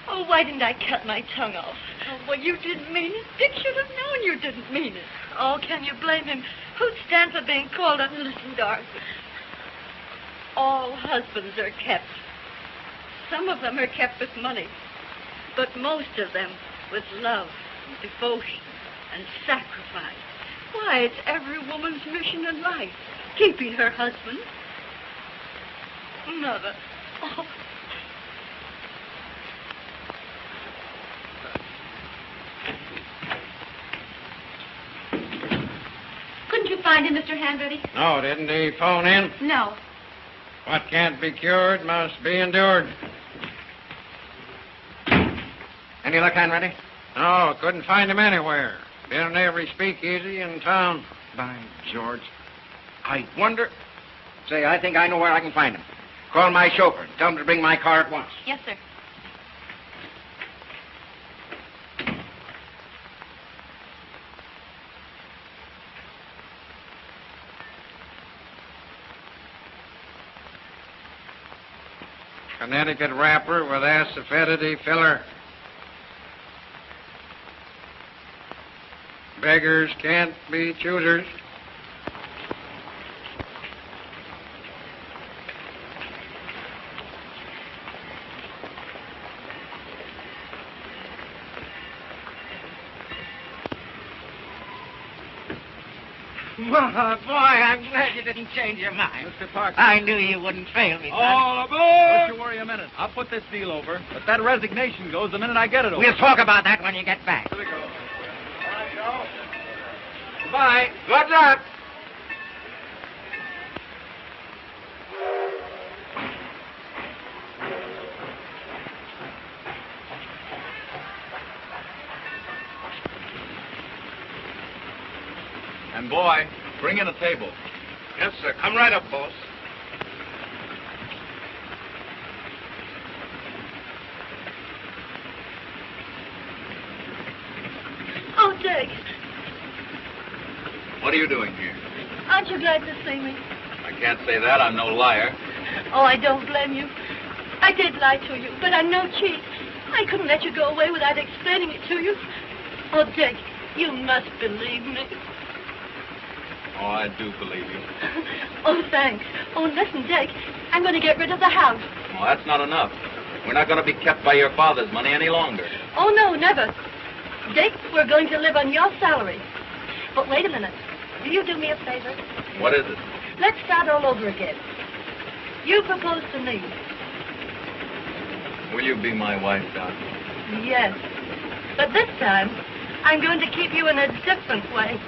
Oh, why didn't I cut my tongue off? Oh, well, you didn't mean it. Dick should have known you didn't mean it. Oh, can you blame him? Who'd stand for being called up? Listen, Dorothy. All husbands are kept. Some of them are kept with money. But most of them with love, devotion, and sacrifice. Why, it's every woman's mission in life, keeping her husband. Mother. Oh. Couldn't you find him, Mr. Hanratty? No, didn't he phone in? No. What can't be cured must be endured. Any luck, Hanratty? No, couldn't find him anywhere. Been in every speakeasy in town. By George. I wonder... Say, I think I know where I can find him. Call my chauffeur. Tell him to bring my car at once. Yes, sir. Connecticut wrapper with acidity filler. Beggars can't be choosers. Well, boy, I'm glad you didn't change your mind. Mr. Parker. I knew you wouldn't fail me, son. All aboard! Don't you worry a minute. I'll put this deal over. But that resignation goes the minute I get it over. We'll talk about that when you get back. Here we go. Goodbye. Good luck. And, boy, bring in a table. Yes, sir. Come right up, boss. Oh, Dick, What are you doing here? aren't you glad to see me? I can't say that. I'm no liar. Oh, I don't blame you. I did lie to you, but I'm no cheat. I couldn't let you go away without explaining it to you. Oh, Dick, you must believe me. Oh, I do believe you. Oh, thanks. Oh, listen, Dick, I'm going to get rid of the house. Well, that's not enough. We're not going to be kept by your father's money any longer. Oh, no, never. Dick, we're going to live on your salary. But wait a minute. Will you do me a favor? What is it? Let's start all over again. You propose to me. Will you be my wife, Doc? Yes. But this time, I'm going to keep you in a different way.